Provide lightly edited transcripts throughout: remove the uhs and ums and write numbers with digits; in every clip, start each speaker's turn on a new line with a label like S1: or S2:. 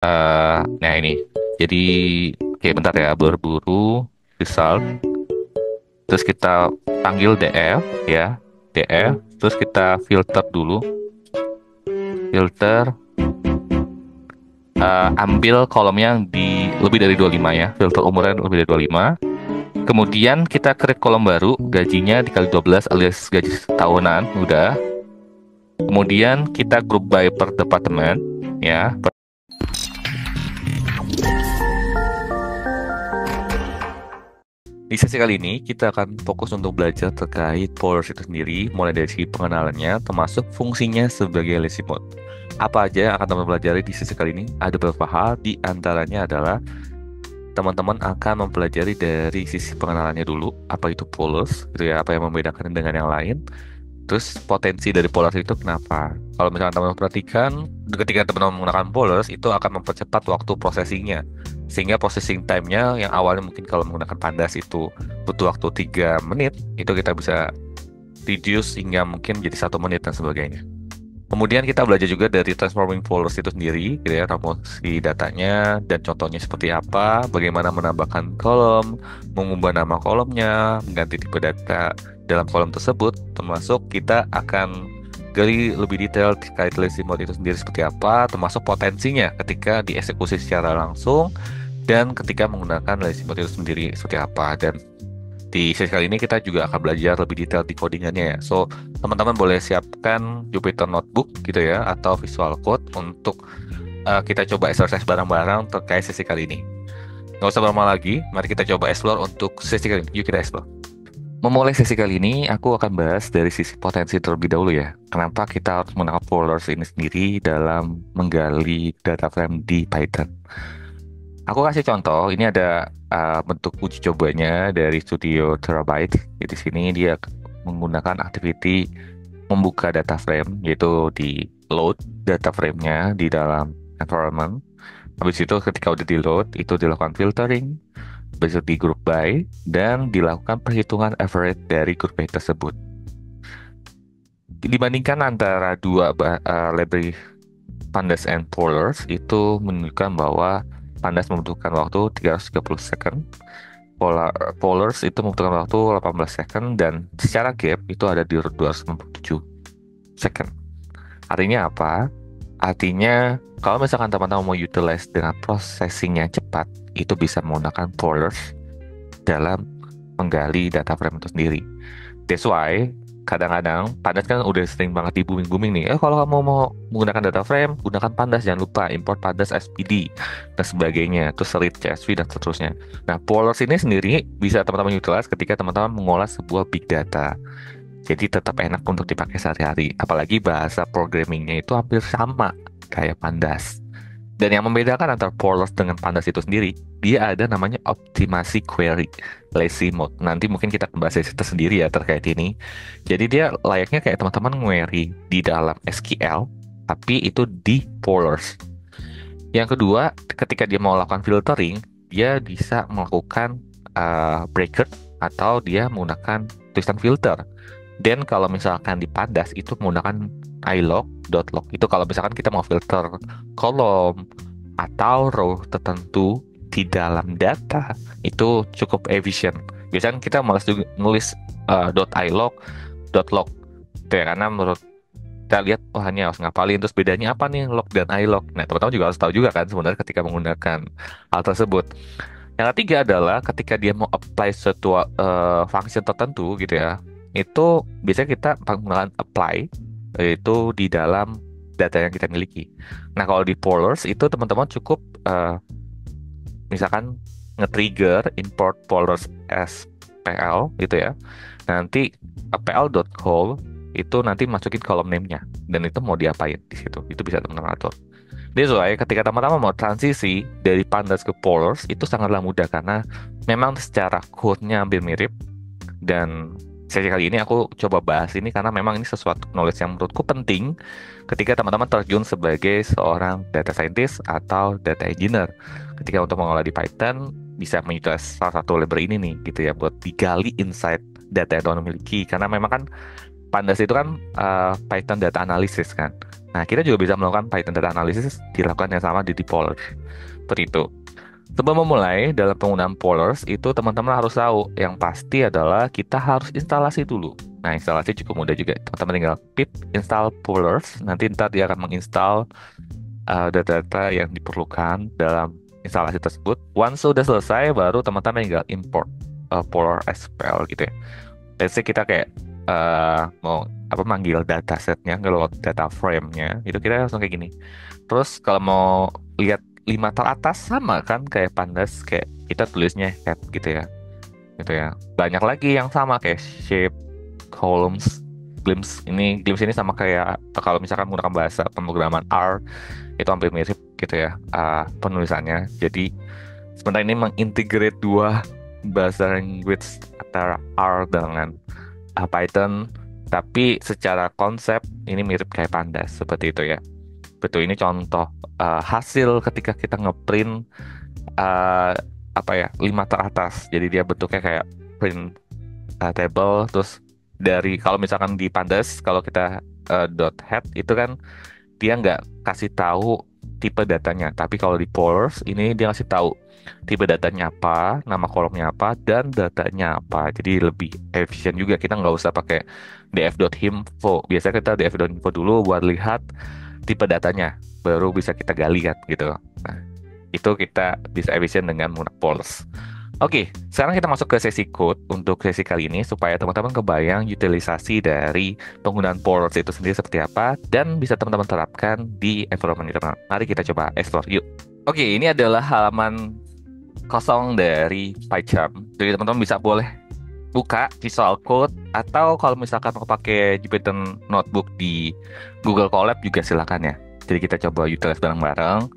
S1: Nah ini, jadi oke bentar ya, berburu result, terus kita panggil df ya, df, terus kita filter dulu, filter, ambil kolom yang di lebih dari 25 ya, filter umurnya lebih dari 25. Kemudian kita create kolom baru, gajinya dikali 12 alias gaji tahunan, udah. Kemudian kita group by per departemen ya. Di sesi kali ini kita akan fokus untuk belajar terkait Polars itu sendiri, mulai dari segi pengenalannya, termasuk fungsinya sebagai leasing mode. Apa aja yang akan teman pelajari di sesi kali ini? Ada beberapa hal, di antaranya adalah teman-teman akan mempelajari dari sisi pengenalannya dulu, apa itu Polars, gitu ya, apa yang membedakan dengan yang lain. Terus potensi dari Polars itu kenapa? Kalau misalnya teman-teman perhatikan, ketika teman-teman menggunakan Polars itu akan mempercepat waktu processingnya. Sehingga processing time-nya yang awalnya mungkin kalau menggunakan Pandas itu butuh waktu 3 menit, itu kita bisa reduce hingga mungkin jadi 1 menit dan sebagainya. Kemudian kita belajar juga dari transforming folders itu sendiri, gitu ya, promosi datanya dan contohnya seperti apa, bagaimana menambahkan kolom, mengubah nama kolomnya, mengganti tipe data dalam kolom tersebut, termasuk kita akan gali lebih detail terkait lazy mode itu sendiri seperti apa, termasuk potensinya ketika dieksekusi secara langsung dan ketika menggunakan lazy mode itu sendiri seperti apa. Dan di sesi kali ini kita juga akan belajar lebih detail di codingannya ya. So, teman-teman boleh siapkan Jupyter Notebook gitu ya, atau Visual Code untuk kita coba exercise bareng-bareng terkait sesi kali ini. Nggak usah lama lagi, mari kita coba explore untuk sesi kali ini. Yuk kita explore. Memulai sesi kali ini, aku akan bahas dari sisi potensi terlebih dahulu ya. Kenapa kita harus menggunakan Polars ini sendiri dalam menggali data frame di Python. Aku kasih contoh, ini ada bentuk uji cobanya dari Studio Terabyte. Di sini dia menggunakan activity membuka data frame, yaitu di load data frame-nya di dalam environment. Habis itu ketika udah di load, itu dilakukan filtering, habis itu di group by, dan dilakukan perhitungan average dari group by tersebut. Dibandingkan antara dua library Pandas and Polars, itu menunjukkan bahwa Pandas membutuhkan waktu 330 second, Polars itu membutuhkan waktu 18 second, dan secara gap itu ada di 297 second. Artinya apa? Artinya kalau misalkan teman-teman mau utilize dengan processing yang cepat, itu bisa menggunakan Polars dalam menggali data frame itu sendiri. That's why kadang-kadang Pandas kan udah sering banget di booming-booming nih. Kalau kamu mau menggunakan data frame, gunakan Pandas. Jangan lupa import Pandas SPD dan sebagainya. Terus read CSV dan seterusnya. Nah, Polars ini sendiri bisa teman-teman utilize ketika teman-teman mengolah sebuah big data. Jadi tetap enak untuk dipakai sehari-hari. Apalagi bahasa programmingnya itu hampir sama kayak Pandas. Dan yang membedakan antara Polars dengan Pandas itu sendiri, dia ada namanya optimasi query, lazy mode. Nanti mungkin kita akan bahas tersendiri ya terkait ini. Jadi dia layaknya kayak teman-teman query di dalam SQL, tapi itu di Polars. Yang kedua, ketika dia mau lakukan filtering, dia bisa melakukan bracket atau dia menggunakan tulisan filter. Dan kalau misalkan di Pandas itu menggunakan ilog.log. Itu kalau misalkan kita mau filter kolom atau row tertentu di dalam data, itu cukup efisien. Biasanya kita malas juga nulis .ilog, .log. Itu ya, karena menurut kita lihat, oh hanya harus ngapalin, terus bedanya apa nih log dan ilog. Nah, teman-teman juga harus tahu juga kan sebenarnya ketika menggunakan hal tersebut. Yang ketiga adalah ketika dia mau apply suatu function tertentu gitu ya, itu biasanya kita menggunakan apply, yaitu di dalam data yang kita miliki. Nah, kalau di Polars itu teman-teman cukup misalkan nge-trigger import Polars SPL gitu ya. Nanti pl.call itu nanti masukin kolom name-nya dan itu mau diapain di situ. Itu bisa teman-teman atur. That's why ketika teman-teman mau transisi dari Pandas ke Polars itu sangatlah mudah karena memang secara code-nya hampir mirip. Dan sesi kali ini aku coba bahas ini karena memang ini sesuatu knowledge yang menurutku penting ketika teman-teman terjun sebagai seorang data scientist atau data engineer. Ketika untuk mengolah di Python bisa mengutilize salah satu library ini nih gitu ya buat digali insight data yang teman miliki. Karena memang kan Pandas itu kan Python data analysis kan. Nah, kita juga bisa melakukan Python data analysis dilakukan yang sama di Polars. Seperti itu. Sebelum memulai dalam penggunaan Polars itu teman-teman harus tahu yang pasti adalah kita harus instalasi dulu. Nah, instalasi cukup mudah juga. Teman-teman tinggal pip install Polars, nanti ntar dia akan menginstal data-data yang diperlukan dalam instalasi tersebut. Once sudah selesai, baru teman-teman tinggal import Polar SQL gitu ya. Let's say kita kayak mau apa manggil datasetnya, kalau data frame-nya itu kita langsung kayak gini. Terus kalau mau lihat lima teratas sama kan kayak pandas, kayak kita tulisnya head gitu ya. Banyak lagi yang sama kayak shape, columns, glimpse ini sama kayak kalau misalkan menggunakan bahasa pemrograman R itu hampir mirip gitu ya penulisannya. Jadi sebenarnya ini mengintegrate dua bahasa language antara R dengan Python, tapi secara konsep ini mirip kayak pandas seperti itu ya. Betul, ini contoh hasil ketika kita ngeprint uh, apa ya, lima teratas. Jadi dia bentuknya kayak print table. Terus dari kalau misalkan di pandas, kalau kita dot head itu kan dia nggak kasih tahu tipe datanya. Tapi kalau di Polars ini dia kasih tahu tipe datanya apa, nama kolomnya apa, dan datanya apa. Jadi lebih efisien juga. Kita nggak usah pakai df.info. Biasanya kita df.info dulu buat lihat tipe datanya, baru bisa kita gali kan gitu. Nah, itu kita bisa efisien dengan menggunakan Polars. Oke, sekarang kita masuk ke sesi code untuk sesi kali ini supaya teman-teman kebayang utilisasi dari penggunaan Polars itu sendiri seperti apa dan bisa teman-teman terapkan di environment internal. Mari kita coba explore yuk. Oke, ini adalah halaman kosong dari PyCharm. Jadi teman-teman bisa boleh buka Visual Code atau kalau misalkan mau pakai Jupyter Notebook di Google Colab juga silakan ya. Jadi kita coba utilize bareng-bareng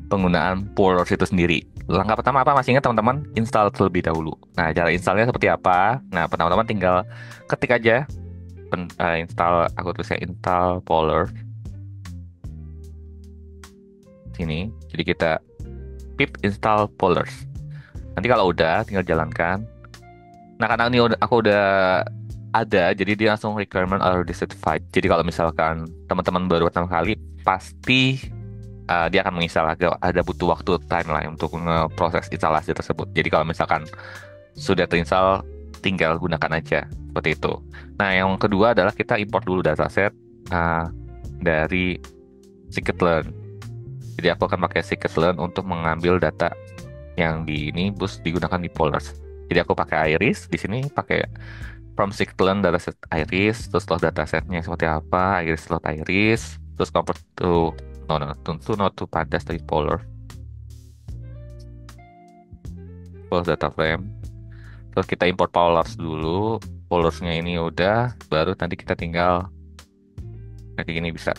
S1: penggunaan Polars itu sendiri. Langkah pertama apa? Masih ingat teman-teman? Install terlebih dahulu. Nah, cara installnya seperti apa? Nah, teman-teman tinggal ketik aja install, aku tulisnya install Polars sini. Jadi kita pip install Polars. Nanti kalau udah tinggal jalankan. Nah, karena ini aku udah ada, jadi dia langsung requirement already certified. Jadi kalau misalkan teman-teman baru pertama kali, pasti dia akan menginstal, ada butuh waktu timeline untuk ngeproses instalasi tersebut. Jadi kalau misalkan sudah terinstall, tinggal gunakan aja seperti itu. Nah, yang kedua adalah kita import dulu dataset dari scikit-learn. Jadi aku akan pakai scikit-learn untuk mengambil data yang di ini bus digunakan di Polars. Jadi aku pakai Iris di sini, pakai from scikit-learn dataset Iris, terus load datasetnya seperti apa, Iris load Iris, terus convert to tentu not to pandas dari Polars. Polars data frame. Terus kita import Polars dulu. Polarsnya ini udah, baru nanti kita tinggal kayak gini bisa.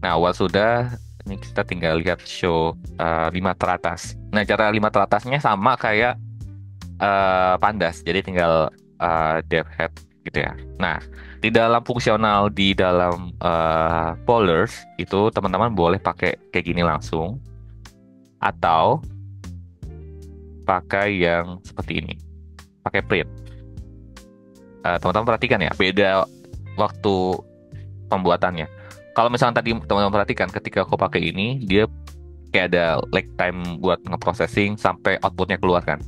S1: Nah, awal sudah, ini kita tinggal lihat show 5 teratas. Nah, cara 5 teratasnya sama kayak pandas, jadi tinggal dev head gitu ya. Nah, di dalam fungsional di dalam Polars itu teman-teman boleh pakai kayak gini langsung atau pakai yang seperti ini, pakai print. Teman-teman perhatikan ya, beda waktu pembuatannya. Kalau misalnya tadi teman-teman perhatikan ketika aku pakai ini, dia kayak ada lag time buat ngeprocessing sampai outputnya keluar kan.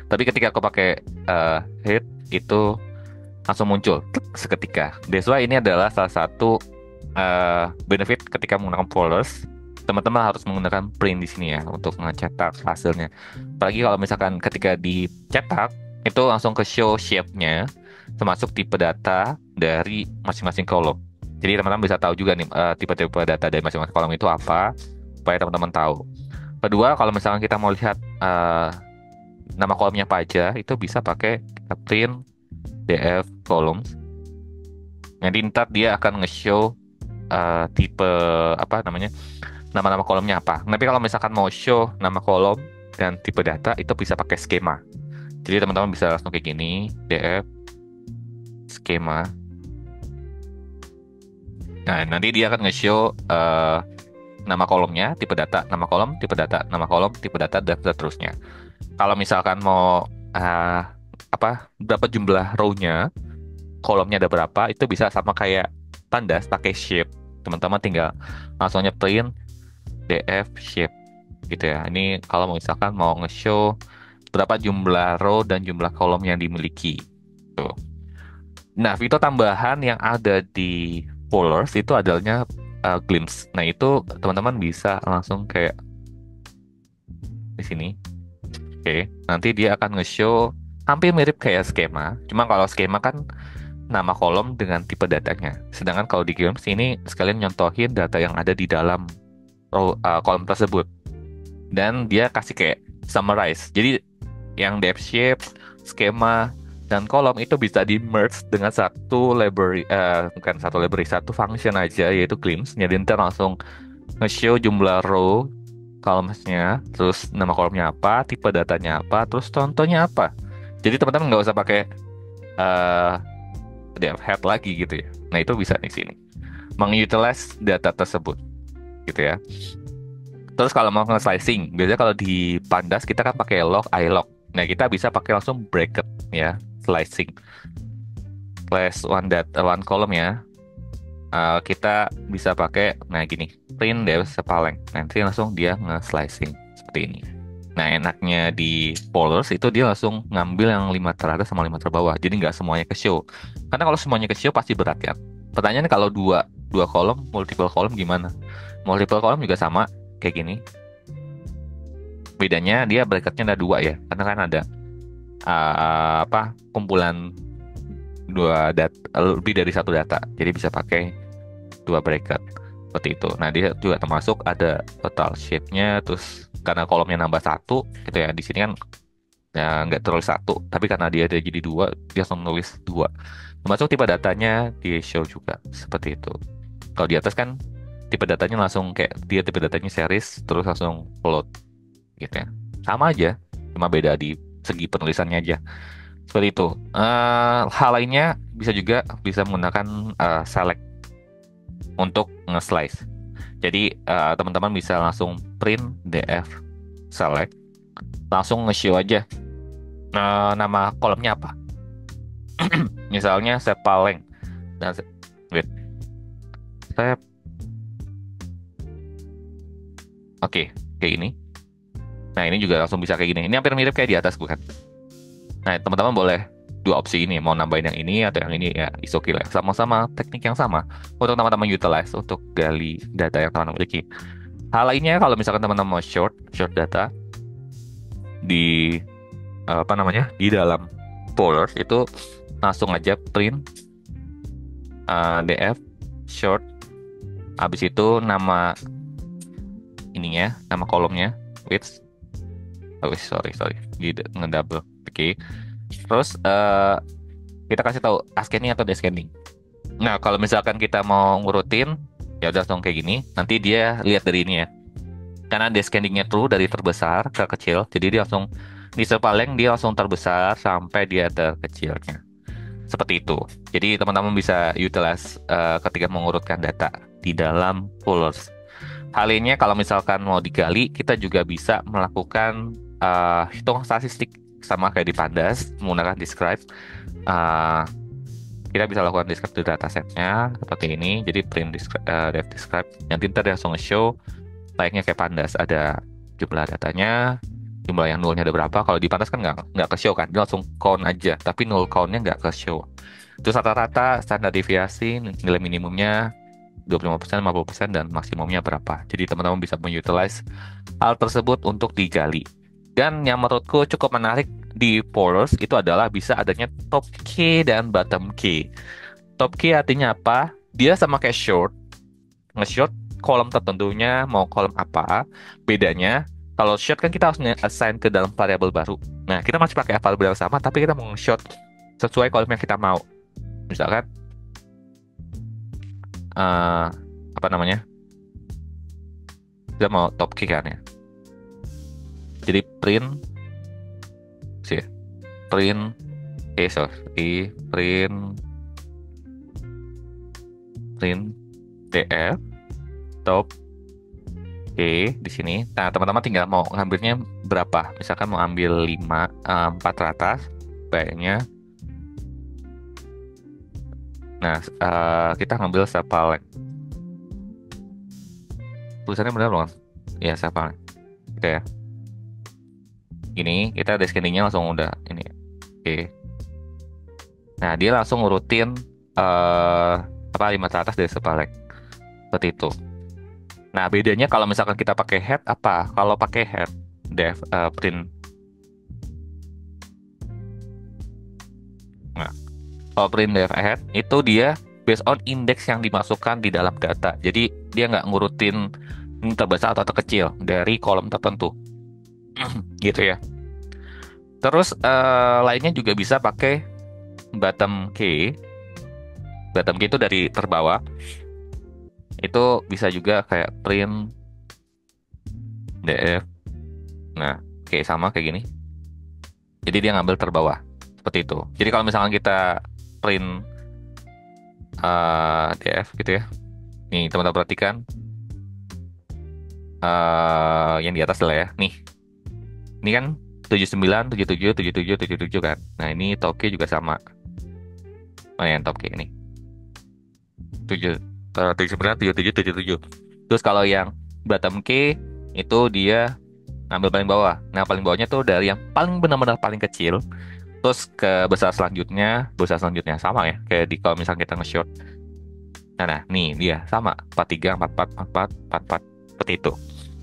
S1: Tapi ketika aku pakai head itu langsung muncul seketika. That's why ini adalah salah satu benefit ketika menggunakan Polars. Teman-teman harus menggunakan print di sini ya untuk mencetak hasilnya. Apalagi kalau misalkan ketika dicetak itu langsung ke show shape-nya, termasuk tipe data dari masing-masing kolom. Jadi teman-teman bisa tahu juga nih tipe-tipe data dari masing-masing kolom itu apa, supaya teman-teman tahu. Kedua, kalau misalkan kita mau lihat nama kolomnya apa aja, itu bisa pakai print df columns. Nanti ntar dia akan nge-show tipe apa namanya, nama-nama kolomnya apa. Tapi kalau misalkan mau show nama kolom dan tipe data itu bisa pakai skema. Jadi teman-teman bisa langsung kayak gini, df skema. Nah, nanti dia akan nge-show nama kolomnya, tipe data, nama kolom, tipe data, nama kolom, tipe data, dan seterusnya. Kalau misalkan mau berapa jumlah row-nya, kolomnya ada berapa, itu bisa sama kayak pandas pakai shape. Teman-teman tinggal langsung print df shape gitu ya. Ini kalau misalkan mau nge-show berapa jumlah row dan jumlah kolom yang dimiliki. Tuh. Nah, fitur tambahan yang ada di Polars itu adanya glimpse. Nah, itu teman-teman bisa langsung kayak di sini. Oke, nanti dia akan nge-show hampir mirip kayak skema. Cuma kalau skema kan nama kolom dengan tipe datanya. Sedangkan kalau di glimpse ini sekalian nyontohin data yang ada di dalam kolom tersebut. Dan dia kasih kayak summarize. Jadi yang depth shape, skema, dan kolom itu bisa di merge dengan satu library, bukan satu library, satu function aja yaitu glimpse. Jadi ntar langsung nge-show jumlah row columns-nya, terus nama kolomnya apa, tipe datanya apa, terus contohnya apa. Jadi teman-teman nggak usah pakai uh, dev head lagi gitu ya. Nah itu bisa di sini mengutilize data tersebut gitu ya. Terus kalau mau nge-slicing, biasanya kalau di Pandas kita kan pakai log, ilog. Nah, kita bisa pakai langsung bracket ya, slicing. Slash one one column ya. Kita bisa pakai, nah gini, print depth sepaleng. Nanti langsung dia nge-slicing seperti ini. Nah, enaknya di Polars itu dia langsung ngambil yang 5 teratas sama 5 terbawah. Jadi nggak semuanya ke show. Karena kalau semuanya ke show pasti berat ya. Pertanyaannya kalau dua kolom, multiple kolom gimana? Multiple kolom juga sama kayak gini. Bedanya dia bracketnya ada dua ya, karena kan ada kumpulan lebih dari satu data, jadi bisa pakai dua bracket seperti itu. Nah dia juga termasuk ada total shape-nya, terus karena kolomnya nambah satu gitu ya, di sini kan ya nggak terlalu satu, tapi karena dia ada jadi dua, dia langsung nulis dua. Termasuk tipe datanya di show juga seperti itu. Kalau di atas kan tipe datanya langsung kayak dia tipe datanya series terus langsung float gitu ya. Sama aja, cuma beda di segi penulisannya aja. Seperti itu. Hal lainnya bisa menggunakan select untuk nge-slice. Jadi teman-teman bisa langsung print df select, langsung nge-show aja nama kolomnya apa. Misalnya sepaleng dan wait, sep, oke, kayak gini. Nah ini juga langsung bisa kayak gini. Ini hampir mirip kayak di atas bukan? Nah, teman-teman boleh dua opsi ini, mau nambahin yang ini atau yang ini ya, is okay lah. Sama-sama teknik yang sama untuk teman-teman utilize untuk gali data yang teman-teman miliki. Hal lainnya kalau misalkan teman-teman mau short data di di dalam Polars itu langsung aja print df short, habis itu nama ininya, nama kolomnya width, sorry ngedouble, oke. Terus kita kasih tahu ascending atau descending. Nah, kalau misalkan kita mau ngurutin, ya udah langsung kayak gini. Nanti dia lihat dari ini ya. Karena descendingnya true dari terbesar ke kecil, jadi dia langsung di sepaleng dia langsung terbesar sampai dia terkecilnya. Seperti itu. Jadi teman-teman bisa utilize ketika mengurutkan data di dalam Polars. Hal ini kalau misalkan mau digali, kita juga bisa melakukan hitung statistik sama kayak di Pandas menggunakan describe. Kita bisa lakukan describe di datasetnya seperti ini. Jadi print def describe. Nanti ntar langsung show layaknya kayak Pandas, ada jumlah datanya, jumlah yang nolnya ada berapa. Kalau di Pandas kan nggak ke show kan, dia langsung count aja, tapi null countnya nggak ke show. Terus rata-rata standar deviasi nilai minimumnya 25%, 50%, dan maksimumnya berapa. Jadi teman-teman bisa mengutilize hal tersebut untuk digali. Dan yang menurutku cukup menarik di Polars itu adalah bisa adanya top key dan bottom key. Top key artinya apa? Dia sama kayak short. Nge-short kolom tertentunya mau kolom apa. Bedanya, kalau short kan kita harus assign ke dalam variabel baru. Nah, kita masih pakai variabel yang sama, tapi kita mau nge-short sesuai kolom yang kita mau. Misalkan, kita mau top key kan ya. Jadi print df top di sini. Nah, teman-teman tinggal mau ngambilnya berapa. Misalkan mau ambil 400 baiknya. Nah, kita ngambil sepaleng. tulisannya benar loh. Ya, siapa? Oke ya. Ini kita di scanningnya langsung udah ini. Oke. Nah, dia langsung ngurutin eh apa alimat teratas dari Sepalek. Seperti itu. Nah, bedanya kalau misalkan kita pakai head apa? Kalau pakai head, def print. Nah, kalau print def head itu dia based on index yang dimasukkan di dalam data. Jadi dia nggak ngurutin ini terbesar atau terkecil dari kolom tertentu, gitu ya. Terus lainnya juga bisa pakai bottom key. Bottom key itu dari terbawah. Itu bisa juga kayak print df. Nah, kayak sama kayak gini. Jadi dia ngambil terbawah seperti itu. Jadi kalau misalkan kita print df gitu ya. Nih teman-teman perhatikan yang di atas lah ya. Nih, ini kan 79, 77, 77, 77 kan. Nah ini top key juga sama. Mana yang top key ini? 79, 77, 77. Terus kalau yang bottom key itu dia ngambil paling bawah. Nah, paling bawahnya tuh dari yang paling benar-benar paling kecil, terus ke besar selanjutnya sama ya. Kayak di kalau misalnya kita nge-short. Nah, nih dia sama 43, 44, 44, 44 seperti itu.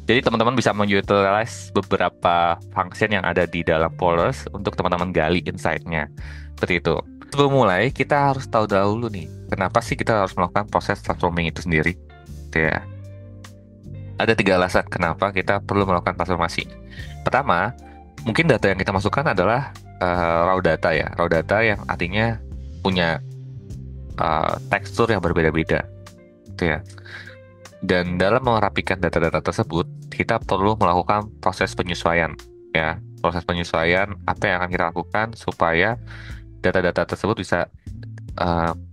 S1: Jadi teman-teman bisa mengutilize beberapa function yang ada di dalam polars untuk teman-teman gali insight-nya. Seperti itu. Sebelum mulai, kita harus tahu dahulu nih, kenapa sih kita harus melakukan proses transforming itu sendiri. Gitu ya. Ada 3 alasan kenapa kita perlu melakukan transformasi. Pertama, mungkin data yang kita masukkan adalah raw data ya. Raw data yang artinya punya tekstur yang berbeda-beda. Gitu ya. Dan dalam merapikan data-data tersebut, kita perlu melakukan proses penyesuaian. Ya, proses penyesuaian apa yang akan kita lakukan supaya data-data tersebut bisa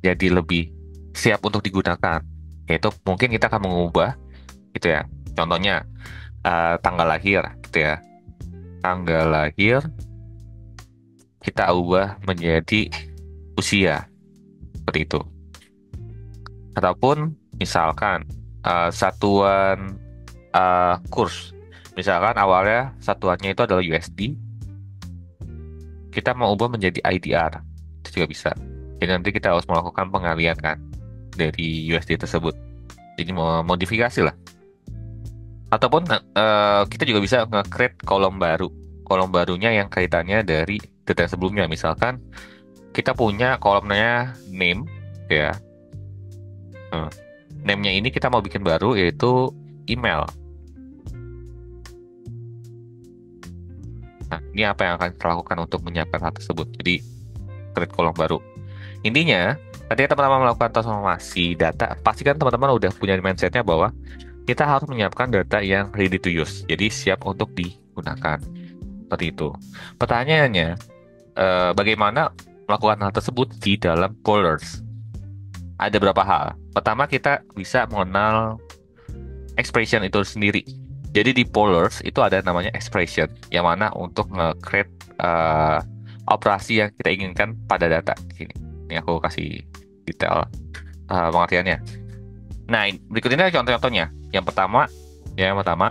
S1: jadi lebih siap untuk digunakan. Yaitu mungkin kita akan mengubah gitu ya. Contohnya tanggal lahir gitu ya. Tanggal lahir kita ubah menjadi usia seperti itu. Ataupun misalkan satuan kurs. Misalkan awalnya satuannya itu adalah USD. Kita mau ubah menjadi IDR. Itu juga bisa. Jadi nanti kita harus melakukan pengalian kan dari USD tersebut. Jadi mau modifikasi lah. Ataupun kita juga bisa nge-create kolom baru. Kolom barunya yang kaitannya dari data yang sebelumnya. Misalkan kita punya kolomnya name, ya. Name-nya ini kita mau bikin baru yaitu email. Nah, ini apa yang akan kita lakukan untuk menyiapkan hal tersebut. Jadi, create kolom baru. Intinya, ketika teman-teman melakukan transformasi data, pastikan teman-teman udah punya mindset-nya bahwa kita harus menyiapkan data yang ready to use. Jadi siap untuk digunakan. Seperti itu. Pertanyaannya, bagaimana melakukan hal tersebut di dalam polars? Ada beberapa hal. Pertama, kita bisa mengenal expression itu sendiri. Jadi di polars itu ada namanya expression, yang mana untuk nge-create operasi yang kita inginkan pada data. Ini aku kasih detail pengertiannya. Nah, berikut ini contoh-contohnya. Yang pertama,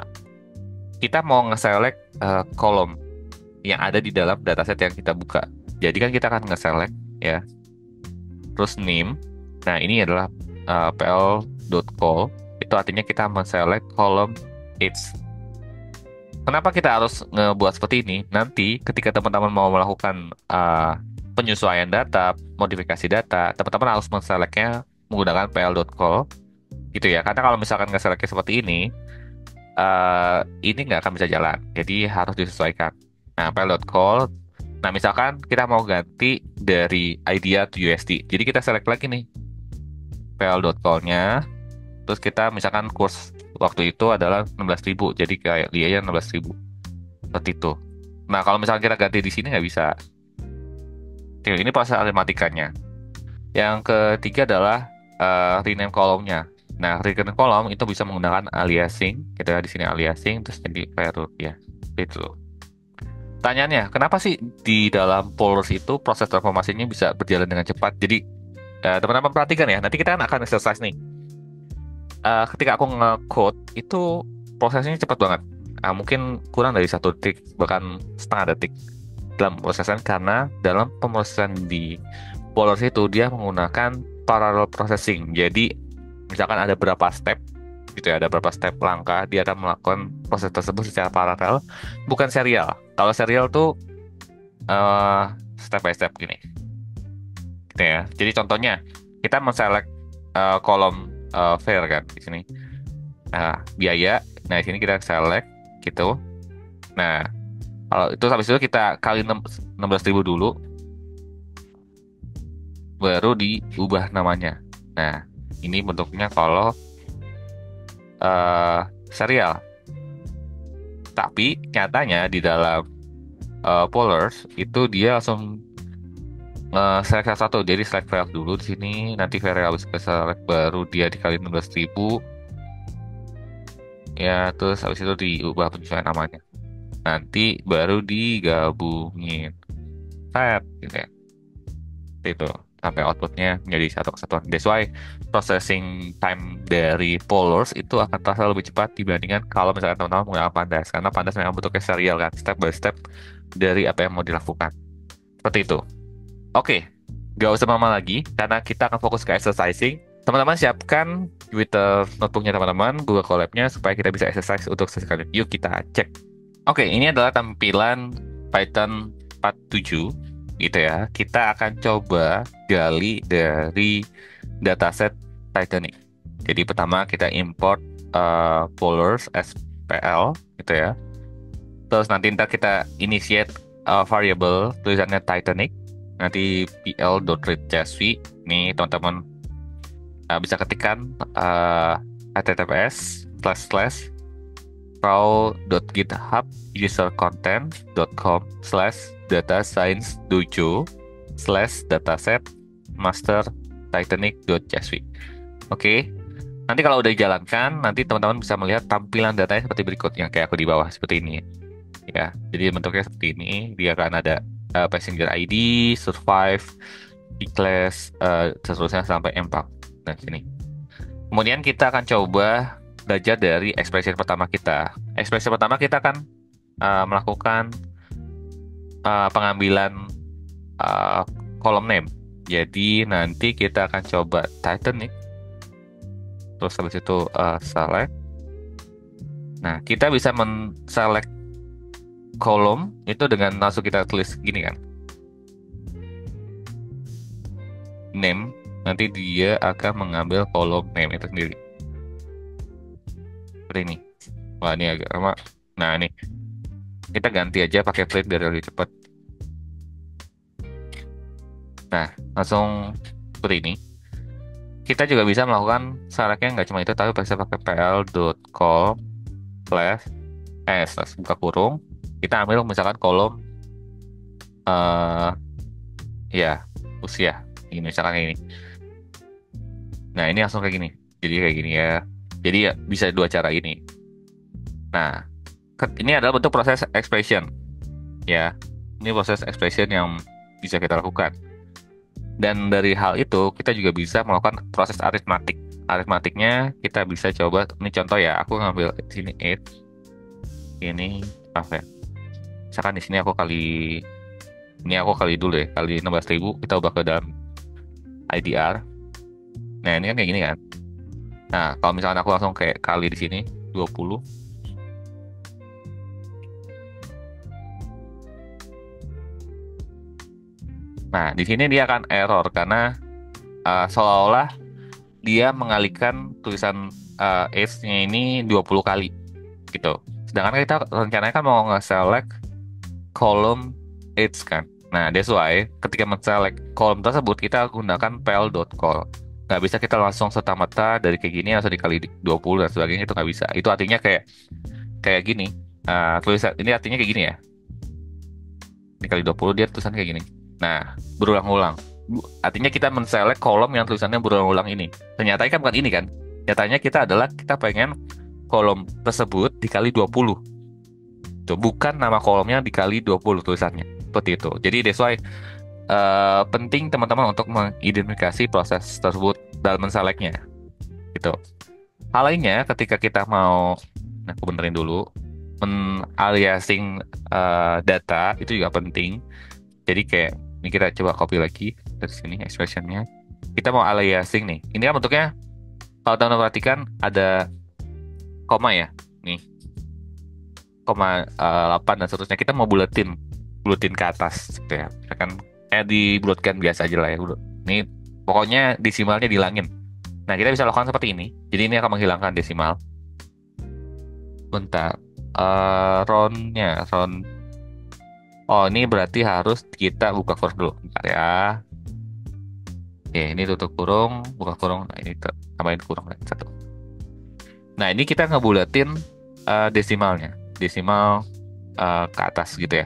S1: kita mau nge-select kolom yang ada di dalam dataset yang kita buka. Jadi kan kita akan nge-select ya. Terus name. Nah, ini adalah pl.call. Itu artinya kita men-select kolom age. Kenapa kita harus ngebuat seperti ini? Nanti ketika teman-teman mau melakukan penyesuaian data, modifikasi data, teman-teman harus men-selectnya menggunakan pl.call. Gitu ya, karena kalau misalkan nggak seleknya seperti ini nggak akan bisa jalan, jadi harus disesuaikan. Nah, pl.call, nah misalkan kita mau ganti dari IDR to USD, jadi kita select lagi nih pl.call-nya, terus kita misalkan kurs waktu itu adalah 16.000, jadi kayak dia 16.000 seperti itu. Nah, kalau misalkan kita ganti di sini nggak bisa. Oke, ini proses aritmatikanya. Yang ketiga adalah rename kolomnya. Nah, rename kolom itu bisa menggunakan aliasing. Kita di sini aliasing terus jadi variable ya. Itu. Pertanyaannya, kenapa sih di dalam polars itu proses transformasinya bisa berjalan dengan cepat? Jadi teman-teman perhatikan ya. Nanti kita akan exercise nih. ketika aku nge-code itu prosesnya cepat banget. Mungkin kurang dari 1 detik, bahkan setengah detik dalam proses karena dalam pemrosesan di Polars itu dia menggunakan parallel processing. Jadi misalkan ada berapa step gitu ya, ada berapa step langkah dia akan melakukan proses tersebut secara paralel, bukan serial. Kalau serial tuh eh step by step gini, gitu ya. Jadi contohnya kita men-select kolom fare kan di sini. Biaya. Nah, di sini kita select gitu. Nah, kalau itu habis itu kita kali 16.000 dulu, baru diubah namanya. Nah, ini bentuknya kalau serial. Tapi nyatanya di dalam Polars itu dia langsung select satu. Jadi select file dulu di sini, nanti file habis ke select baru dia dikali 16.000 ya, terus habis itu diubah penyesuaian namanya. Nanti baru digabungin. Set, gitu ya. Itu sampai outputnya menjadi satu kesatuan. That's why processing time dari Polars itu akan terasa lebih cepat dibandingkan kalau misalkan teman-teman menggunakan Pandas, karena Pandas memang bentuknya serial kan, step by step dari apa yang mau dilakukan. Seperti itu. Oke, gak usah lama lagi karena kita akan fokus ke exercising. Teman-teman siapkan Twitter notebooknya teman-teman, Google Colab-nya supaya kita bisa exercise untuk sekali. Yuk kita cek. Oke, ini adalah tampilan Python 47 gitu ya. Kita akan coba gali dari dataset Titanic. Jadi pertama kita import Polars SPL gitu ya. Terus nanti ntar kita initiate variable tulisannya Titanic. Nanti pl.read.csv. Ini teman-teman bisa ketikkan https raw.github usercontent.com/datascience7/dataset master titanic.csv. Oke, nanti kalau udah dijalankan, nanti teman-teman bisa melihat tampilan datanya seperti berikut yang kayak aku di bawah seperti ini ya. Jadi bentuknya seperti ini. Dia akan ada passenger ID, survive, class, seterusnya sampai empat dan sini. Kemudian kita akan coba belajar dari ekspresi pertama kita. Ekspresi pertama kita akan melakukan pengambilan kolom name. Jadi nanti kita akan coba Titanic. Terus habis itu select. Nah, kita bisa men-select kolom itu dengan langsung kita tulis gini kan. Name, nanti dia akan mengambil kolom name itu sendiri. Seperti ini. Wah, ini agak lama. Nah, ini. Kita ganti aja pakai print biar lebih cepat. Nah, langsung seperti ini. Kita juga bisa melakukan selectnya nggak cuma itu, tapi bisa pakai pl.call slash buka kurung. Kita ambil misalkan kolom ya usia. Ini misalkan kayak ini. Nah, ini langsung kayak gini. Jadi kayak gini ya. Jadi ya bisa dua cara ini. Nah, ini adalah bentuk proses expression. Ya, ini proses expression yang bisa kita lakukan. Dan dari hal itu, kita juga bisa melakukan proses aritmatik. Aritmatiknya kita bisa coba, ini contoh ya, aku ngambil di sini 8. Ini apa ya? Misalkan di sini aku kali dulu ya, kali 16.000, kita ubah ke dalam IDR. Nah, ini kan kayak gini kan. Nah, kalau misalkan aku langsung kayak kali di sini 20. Nah, di sini dia akan error karena seolah-olah dia mengalihkan tulisan age-nya ini 20 kali gitu. Sedangkan kita rencananya kan mau nge-select kolom age kan. Nah, that's why ketika men-select kolom tersebut kita gunakan pel.call. Nggak bisa kita langsung serta-merta dari kayak gini langsung dikali 20 dan sebagainya, itu nggak bisa. Itu artinya kayak gini. Tulisan ini artinya kayak gini ya. Dikali 20 dia tulisan kayak gini. Nah, berulang-ulang. Artinya kita men-select kolom yang tulisannya berulang-ulang ini. Ternyata kan bukan ini kan. Nyatanya kita pengen kolom tersebut dikali 20. Itu bukan nama kolomnya dikali 20 tulisannya. Seperti itu. Jadi that's why penting teman-teman untuk mengidentifikasi proses tersebut dalam men-selectnya. Gitu. Hal lainnya ketika kita mau, nah aku benerin dulu, men-aliasing data itu juga penting. Jadi kayak ini kita coba copy lagi dari sini expressionnya. Kita mau aliasing nih. Ini kan bentuknya kalau teman-teman perhatikan ada koma ya. Nih, koma 8 dan seterusnya. Kita mau buletin, buletin ke atas gitu ya. Misalkan dibulatkan biasa aja lah ya. Ini pokoknya desimalnya dihilangin. Nah, kita bisa lakukan seperti ini. Jadi ini akan menghilangkan desimal. Bentar. Roundnya. Oh, ini berarti harus kita buka kurung dulu. Bentar ya. Oke, ini tutup kurung, buka kurung. Nah, ini tambahin kurung lagi satu. Nah, ini kita ngebulatin desimalnya. Desimal ke atas gitu ya.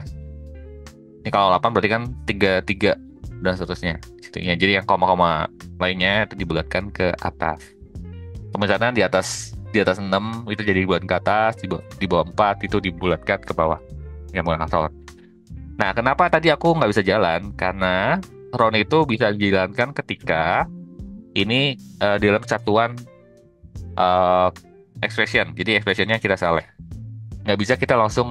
S1: Ini kalau 8 berarti kan 33 dan seterusnya. Gitu ya. Jadi yang koma-koma lainnya itu dibulatkan ke atas. Misalnya di atas 6 itu jadi dibulat ke atas, di bawah 4 itu dibulatkan ke bawah. Yang menggunakan round. Nah, kenapa tadi aku nggak bisa jalan? Karena round itu bisa dijalankan ketika ini dalam satuan eh, expression. Jadi expressionnya kita salah. Nggak bisa kita langsung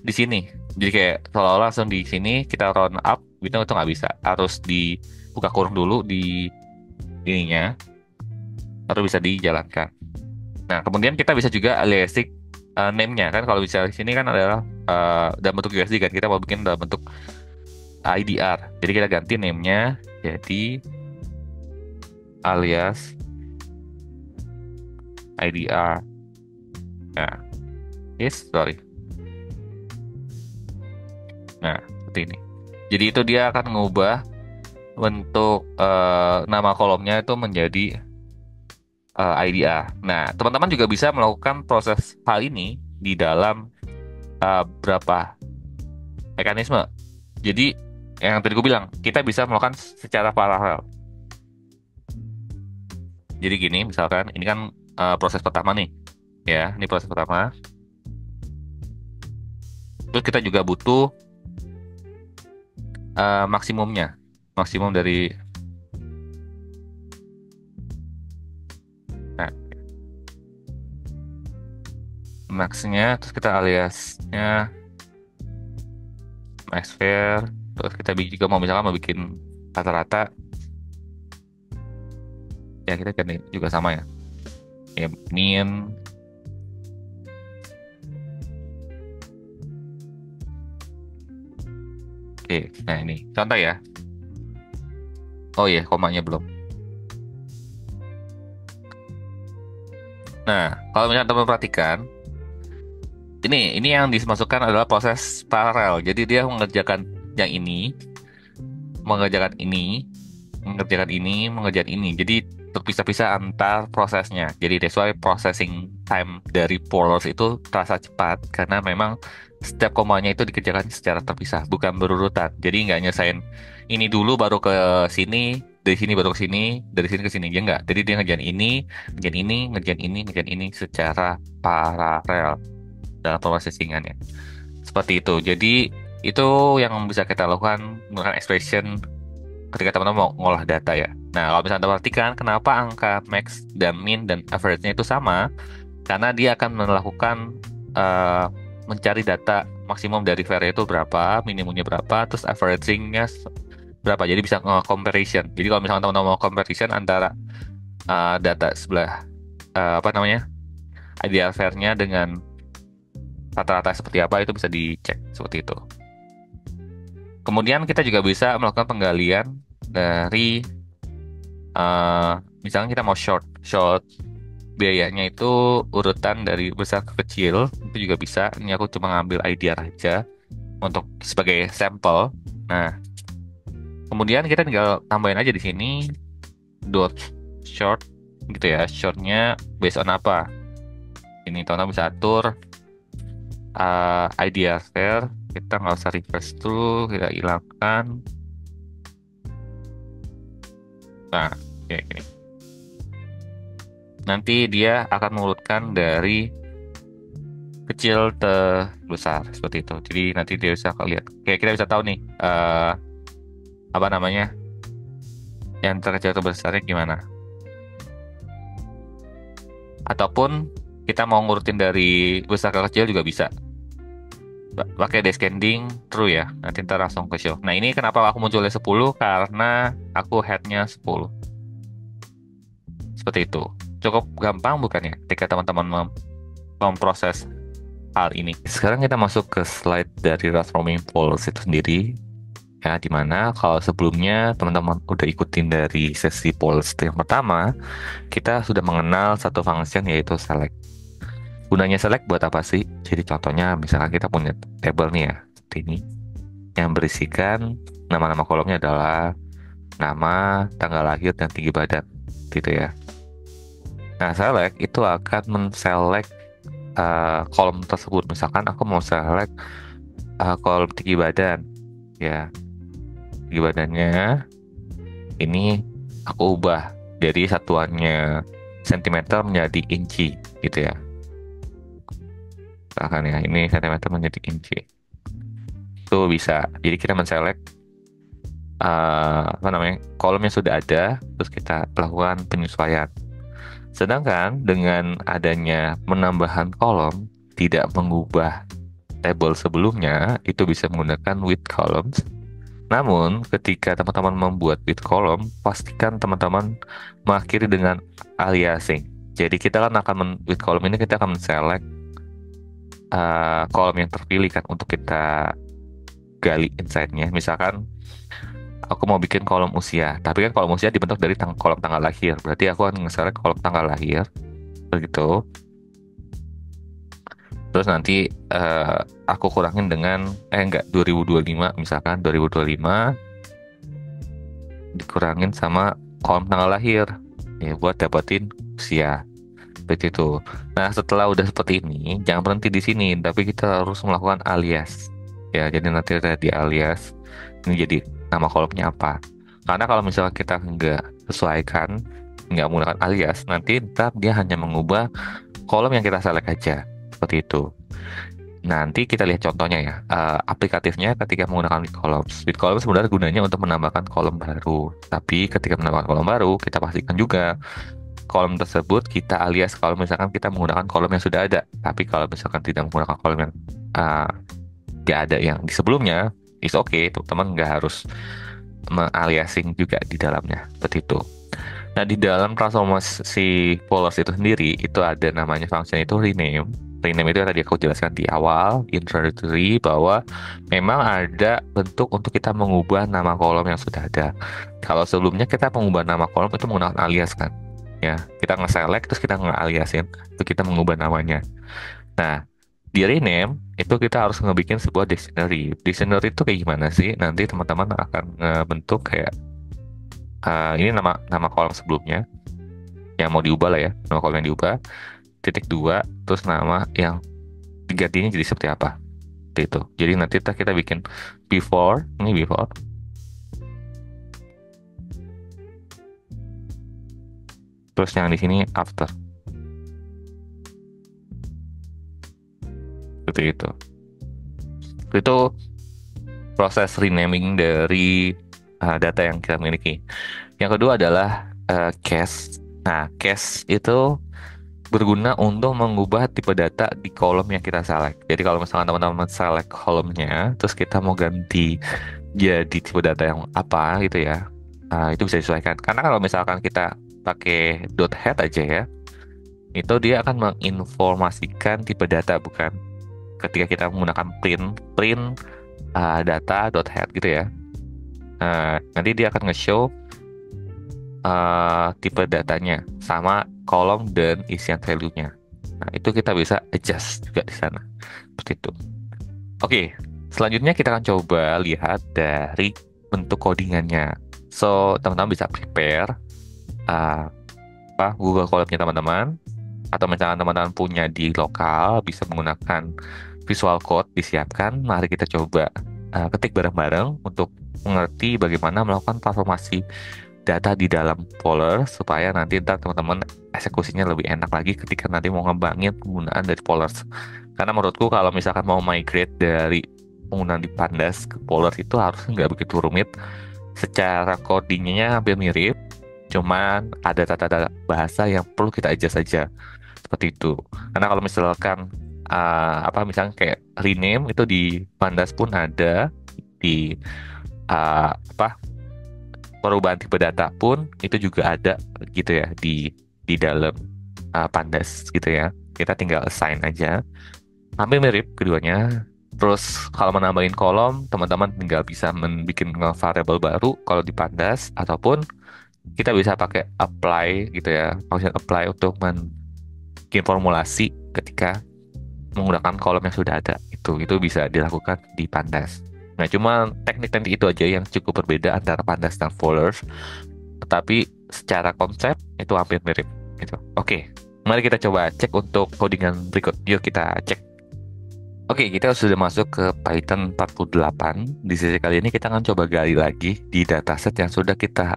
S1: di sini. Jadi kayak seolah-olah langsung di sini kita round up, itu nggak bisa. Harus dibuka kurung dulu di ininya, baru bisa dijalankan. Nah, kemudian kita bisa juga aliasing name-nya kan. Kalau bisa di sini kan adalah dalam bentuk USD kan. Kita mau bikin dalam bentuk IDR. Jadi kita ganti name-nya jadi alias IDR. Nah, sorry. Nah, seperti ini. Jadi itu dia akan mengubah bentuk nama kolomnya itu menjadi IDR. Nah, teman-teman juga bisa melakukan proses hal ini di dalam berapa mekanisme. Jadi yang tadi gue bilang, kita bisa melakukan secara paralel. Jadi gini, misalkan ini kan proses pertama nih, ya, ini proses pertama. Terus kita juga butuh maksimumnya, maksimum dari, nah, maxnya, terus kita aliasnya max fair, terus kita juga mau misalkan mau bikin rata-rata, ya kita ganti juga sama ya, min. Oke, nah ini contoh ya. Oh iya, komanya belum. Nah, kalau misalnya teman perhatikan, ini yang dimasukkan adalah proses paralel. Jadi dia mengerjakan yang ini, mengerjakan ini, mengerjakan ini, mengerjakan ini. Jadi terpisah-pisah antar prosesnya. Jadi that's why processing time dari Polars itu terasa cepat karena memang setiap komanya itu dikerjakan secara terpisah, bukan berurutan. Jadi nggak nyesain ini dulu baru ke sini, dari sini baru ke sini, dari sini ke sini. Ya nggak. Jadi dia ngerjain ini, ngerjain ini, ngerjain ini, ngerjain ini secara paralel dalam processingannya. Seperti itu. Jadi itu yang bisa kita lakukan menggunakan expression ketika teman-teman mau ngolah data ya. Nah, kalau misalnya Anda perhatikan kenapa angka max dan min dan average-nya itu sama, karena dia akan melakukan eh, mencari data maksimum dari variable itu berapa, minimumnya berapa, terus averaging-nya berapa. Jadi bisa comparison. Jadi kalau misalnya teman-teman mau comparison antara data sebelah apa namanya ideal fair-nya dengan rata-rata seperti apa itu bisa dicek seperti itu. Kemudian kita juga bisa melakukan penggalian dari misalnya kita mau short biayanya itu urutan dari besar ke kecil itu juga bisa. Ini aku cuma ngambil idea aja untuk sebagai sampel. Nah, kemudian kita tinggal tambahin aja di sini dot short gitu ya. Shortnya based on apa? Ini teman-teman bisa atur idea fair. Kita nggak usah reverse through, kita hilangkan. Nah, kayak gini. Nanti dia akan mengurutkan dari kecil ke besar seperti itu. Jadi nanti dia bisa lihat. Kayak kita bisa tahu nih apa namanya yang terkecil ke besarnya gimana. Ataupun kita mau ngurutin dari besar ke kecil juga bisa. Pakai descending true ya. Nanti ntar langsung ke show. Nah ini kenapa aku munculnya 10? Karena aku headnya 10. Seperti itu. Cukup gampang bukan ya? Ketika teman-teman memproses hal ini. Sekarang kita masuk ke slide dari transforming polls itu sendiri. Ya, dimana kalau sebelumnya teman-teman udah ikutin dari sesi polls yang pertama, kita sudah mengenal satu function yaitu select. Gunanya select buat apa sih? Jadi contohnya misalkan kita punya table nih ya, seperti ini, yang berisikan nama-nama kolomnya adalah nama, tanggal lahir, dan tinggi badan, gitu ya. Nah, select itu akan men-select kolom tersebut. Misalkan aku mau select kolom tinggi badan, ya, tinggi badannya ini aku ubah dari satuannya sentimeter menjadi inci, gitu ya. Misalkan ya, ini sentimeter menjadi inci. Itu bisa. Jadi kita men-select apa namanya kolom yang sudah ada, terus kita lakukan penyesuaian. Sedangkan dengan adanya penambahan kolom tidak mengubah table sebelumnya, itu bisa menggunakan with columns. Namun ketika teman-teman membuat with column, pastikan teman-teman mengakhiri dengan aliasing. Jadi kita kan akan with column ini kita akan select kolom yang terpilih kan untuk kita gali insight-nya. Misalkan aku mau bikin kolom usia, tapi kan kolom usia dibentuk dari kolom tanggal lahir. Berarti aku akan nge-select kolom tanggal lahir, begitu. Terus nanti aku kurangin dengan, enggak, 2025 misalkan, 2025 dikurangin sama kolom tanggal lahir. Ya, buat dapetin usia. Seperti itu. Nah, setelah udah seperti ini, jangan berhenti di sini, tapi kita harus melakukan alias. Ya, jadi nanti ada di alias, ini jadi nama kolomnya apa. Karena kalau misalnya kita nggak sesuaikan, nggak menggunakan alias, nanti ntar dia hanya mengubah kolom yang kita select aja. Seperti itu. Nanti kita lihat contohnya ya. Aplikatifnya ketika menggunakan with columns. With columns sebenarnya gunanya untuk menambahkan kolom baru. Tapi ketika menambahkan kolom baru, kita pastikan juga kolom tersebut kita alias kalau misalkan kita menggunakan kolom yang sudah ada. Tapi kalau misalkan tidak menggunakan kolom yang uh, nggak ada yang di sebelumnya, is okay, teman-teman nggak harus mengaliasing juga di dalamnya. Seperti itu. Nah, di dalam transformasi polars itu sendiri, itu ada namanya function itu rename. Rename itu yang tadi aku jelaskan di awal, introductory, bahwa memang ada bentuk untuk kita mengubah nama kolom yang sudah ada. Kalau sebelumnya kita mengubah nama kolom itu menggunakan alias kan. Ya, kita nge-select, terus kita nge-aliasin, itu kita mengubah namanya. Nah, di rename, itu kita harus ngebikin sebuah dictionary. Dictionary itu kayak gimana sih? Nanti teman-teman akan ngebentuk kayak ini nama nama kolom sebelumnya yang mau diubah lah ya, nama kolom yang diubah, titik dua, terus nama yang digantinya jadi seperti apa, seperti itu. Jadi nanti kita bikin before, ini before, terus yang di sini after, seperti itu. Itu proses renaming dari data yang kita miliki. Yang kedua adalah cache. Nah, cache itu berguna untuk mengubah tipe data di kolom yang kita select. Jadi kalau misalkan teman-teman select kolomnya, terus kita mau ganti jadi tipe data yang apa gitu ya, itu bisa disesuaikan. Karena kalau misalkan kita pakai dot head aja ya, itu dia akan menginformasikan tipe data, bukan ketika kita menggunakan print data dot head gitu ya. Nanti dia akan nge-show tipe datanya sama kolom dan isian value-nya. Nah, itu kita bisa adjust juga di sana. Seperti itu. Oke, selanjutnya kita akan coba lihat dari bentuk codingannya. So, teman-teman bisa prepare Google Colab-nya teman-teman. Atau misalkan teman-teman punya di lokal, bisa menggunakan Visual Code disiapkan. Mari kita coba ketik bareng-bareng untuk mengerti bagaimana melakukan transformasi data di dalam Polar supaya nanti ntar teman-teman eksekusinya lebih enak lagi ketika nanti mau ngembangin penggunaan dari Polars. Karena menurutku kalau misalkan mau migrate dari penggunaan di Pandas ke Polar itu harusnya nggak begitu rumit. Secara codingnya hampir mirip, cuman ada tata bahasa yang perlu kita adjust saja. seperti itu. Karena kalau misalkan misalnya kayak rename itu di Pandas pun ada, di apa perubahan tipe data pun itu juga ada gitu ya di dalam Pandas gitu ya. Kita tinggal assign aja. Hampir mirip keduanya. Terus kalau menambahin kolom, teman-teman tinggal bisa bikin variabel baru kalau di Pandas, ataupun kita bisa pakai apply gitu ya, function apply untuk bikin formulasi ketika menggunakan kolom yang sudah ada. Itu bisa dilakukan di Pandas. Nah, cuma teknik-teknik itu aja yang cukup berbeda antara Pandas dan Folders, tetapi secara konsep itu hampir mirip gitu. Oke, mari kita coba cek untuk codingan berikut. Yuk kita cek. Oke, kita sudah masuk ke Python 48. Di sesi kali ini kita akan coba gali lagi di dataset yang sudah kita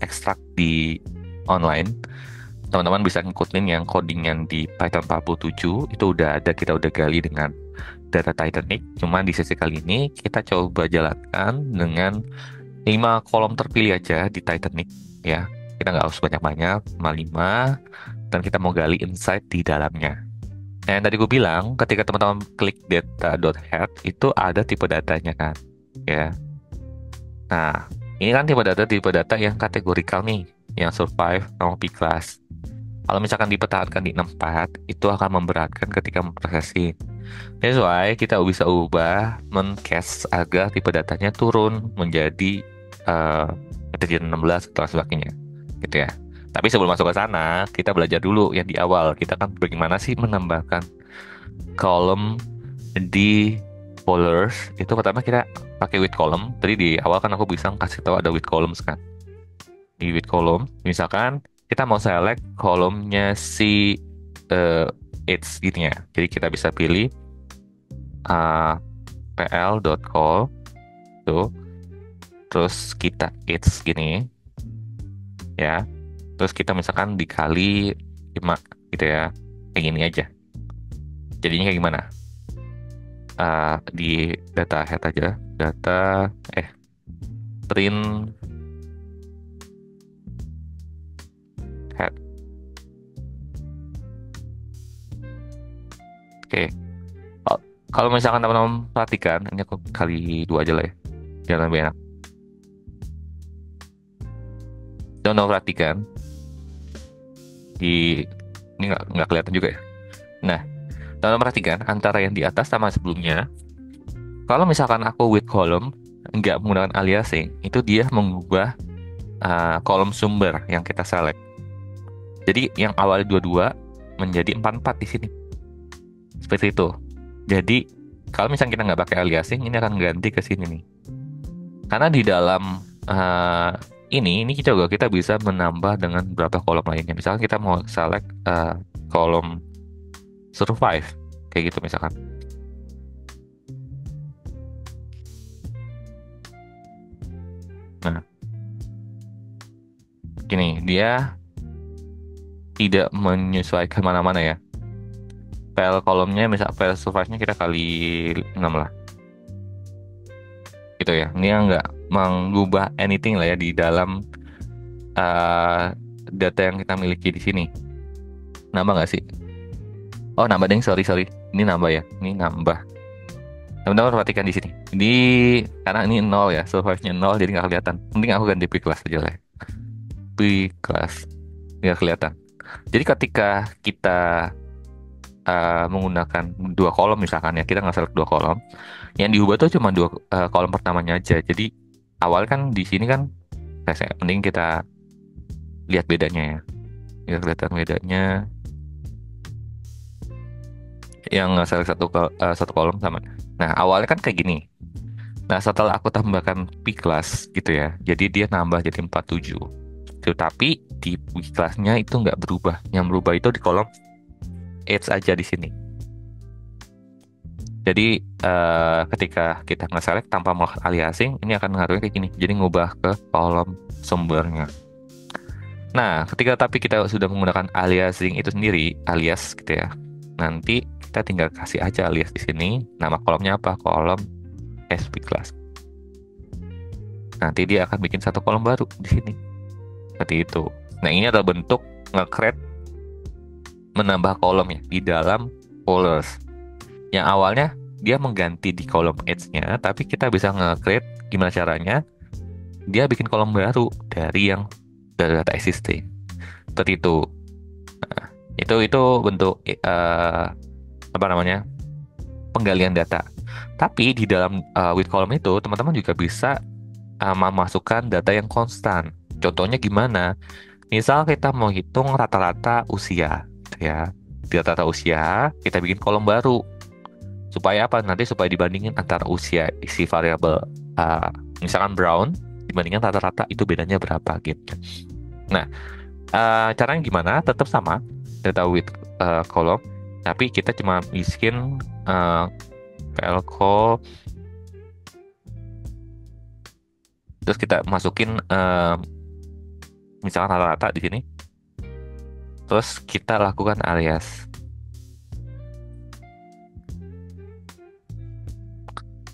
S1: ekstrak di online. Teman-teman bisa ngikutin yang codingan di Python 47 itu udah ada, kita udah gali dengan data Titanic. Cuma di sesi kali ini kita coba jalankan dengan 5 kolom terpilih aja di Titanic ya. Kita nggak harus banyak-banyak, cuma 5, dan kita mau gali insight di dalamnya. Nah, yang tadi gue bilang, ketika teman-teman klik data.head, itu ada tipe datanya kan, ya. Nah, ini kan tipe data yang kategorikal nih, yang survive sama P-class. Kalau misalkan dipertahankan di 64, itu akan memberatkan ketika memprosesi. That's why kita bisa ubah mencast agar tipe datanya turun menjadi integer 16 atau sebagainya, gitu ya. Tapi sebelum masuk ke sana, kita belajar dulu yang di awal. Kita kan bagaimana sih menambahkan kolom di folders. Itu pertama kita pakai with column. Tadi di awal kan aku bisa kasih tahu ada with columns kan. Di with column, misalkan kita mau select kolomnya si it's gitu ya. Jadi kita bisa pilih pl.call tuh. Terus kita it's gini ya. Terus kita misalkan dikali 5 gitu ya. Kayak gini aja. Jadinya kayak gimana? Di data head aja. Print head. Oke. Kalau misalkan teman-teman perhatikan, ini aku kali 2 aja lah ya. Biar lebih enak. Teman-teman perhatikan. Ini nggak kelihatan juga ya. Nah, teman-teman perhatikan antara yang di atas sama sebelumnya. Kalau misalkan aku with column nggak menggunakan aliasing, itu dia mengubah kolom sumber yang kita select. Jadi yang awalnya 22 menjadi 44 di sini. Seperti itu. Jadi kalau misalnya kita nggak pakai aliasing, ini akan ganti ke sini nih. Karena di dalam ini kita bisa menambah dengan beberapa kolom lainnya. Misalkan kita mau select kolom survive kayak gitu misalkan. Nah, gini dia tidak menyesuaikan mana-mana ya. File kolomnya misal file survive-nya kita kali 6 lah. Gitu ya. Ini nggak mengubah anything lah ya di dalam data yang kita miliki di sini. Nambah nggak sih? Oh, nambah deng, sorry. Ini nambah ya. Ini nambah. Teman-teman perhatikan di sini. Karena ini 0 ya, survive-nya 0 jadi nggak kelihatan. Mending aku ganti P-class aja lah. P-class. Nggak kelihatan. Jadi ketika kita menggunakan 2 kolom misalkan ya, kita nggak select 2 kolom. Yang diubah tuh cuma 2 kolom pertamanya aja. Jadi awal kan di sini kan, mending kita lihat bedanya ya. Biar kelihatan bedanya. Yang select satu kolom sama. Nah, awalnya kan kayak gini. Nah, setelah aku tambahkan P-class gitu ya. Jadi dia nambah jadi 47. Tapi di P-classnya itu nggak berubah. Yang berubah itu di kolom H aja di sini. Jadi ketika kita nge-select tanpa melakukan aliasing, ini akan ngaruhnya kayak gini. Jadi ngubah ke kolom sumbernya. Nah, tapi kita sudah menggunakan aliasing itu sendiri, alias gitu ya. Nanti kita tinggal kasih aja alias di sini. Nama kolomnya apa? Kolom SP class. Nanti dia akan bikin satu kolom baru di sini. Seperti itu. Nah, ini adalah bentuk nge-create menambah kolom ya di dalam folders. Yang awalnya dia mengganti di kolom age-nya, tapi kita bisa nge-create gimana caranya dia bikin kolom baru dari data existing. Seperti itu. Nah, itu bentuk apa namanya? Penggalian data. Tapi di dalam with column itu teman-teman juga bisa memasukkan data yang konstan. Contohnya gimana? Misal kita mau hitung rata-rata usia, gitu ya. Di rata-rata usia, kita bikin kolom baru. Supaya apa? Nanti supaya dibandingin antara usia isi variabel uh, misalkan Brown dibandingkan rata-rata itu bedanya berapa gitu. Nah, caranya gimana? Tetap sama data with column, tapi kita cuma bikin PL call, terus kita masukin misalkan rata-rata di sini, terus kita lakukan alias.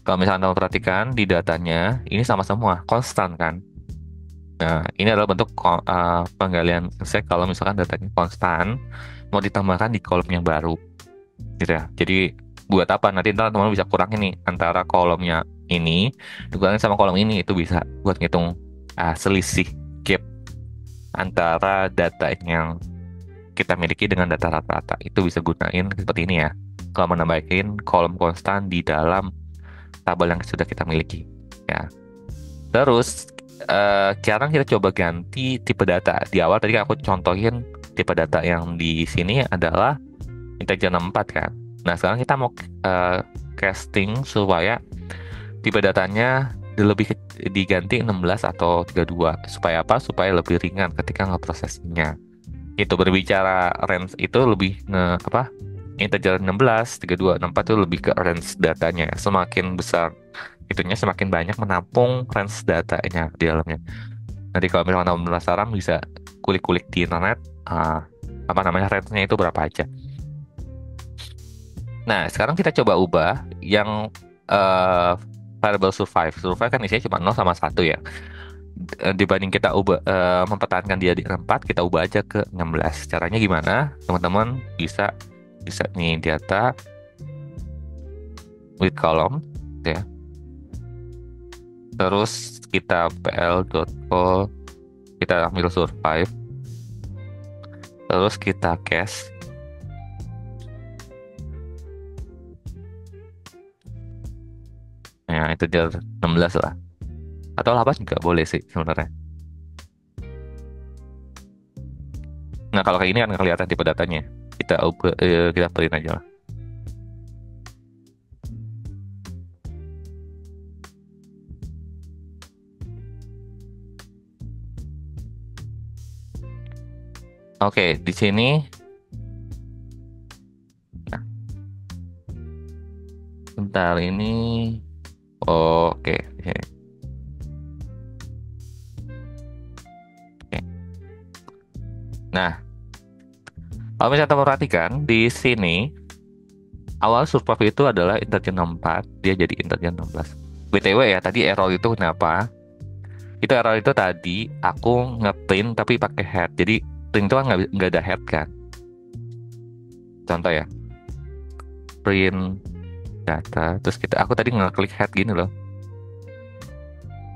S1: Kalau misalnya kamu perhatikan di datanya, ini sama semua, konstan kan? Nah, ini adalah bentuk penggalian set kalau misalkan datanya konstan, mau ditambahkan di kolom yang baru, gitu ya. Jadi, buat apa? Nanti ntar teman-teman bisa kurangin nih, antara kolomnya ini, dikurangin sama kolom ini, itu bisa buat ngitung selisih gap antara data yang kita miliki dengan data rata-rata. Itu bisa gunain seperti ini ya. Kalau menambahin kolom konstan di dalam tabel yang sudah kita miliki, ya. Terus sekarang kita coba ganti tipe data. Di awal tadi aku contohin tipe data yang di sini adalah integer 64 kan. Nah, sekarang kita mau casting supaya tipe datanya diganti 16 atau 32. Supaya apa? Supaya lebih ringan ketika ngeprosesnya. Itu berbicara range itu lebih apa? Integer 16, 32, 64 itu lebih ke range datanya. Semakin besar itunya semakin banyak menampung range datanya di dalamnya. Nanti kalau misalnya teman penasaran bisa kulik-kulik di internet apa namanya range-nya itu berapa aja. Nah, sekarang kita coba ubah yang variable survive. Survive kan isinya cuma 0 sama 1 ya. Dibanding kita ubah mempertahankan dia di 4, kita ubah aja ke 16. Caranya gimana? Teman-teman bisa bisa nih data with column ya. Terus kita pl.call, kita ambil survive, terus kita cache. Ya, itu dia 16 lah. Atau 8 juga boleh sih sebenarnya. Nah, kalau kayak ini kan kelihatan tipe datanya. Kita print aja lah. Oke, di sini. Nah, bentar ini. Oke, di sini. Oke. Nah, kalau misalnya teman perhatikan di sini awal survive itu adalah integer 64, dia jadi integer 16. BTW ya, tadi error itu kenapa? Itu error itu tadi aku ngeprint tapi pakai head. Jadi print itu kan nggak ada head kan. Contoh ya, print data, terus aku tadi ngeklik head gini loh.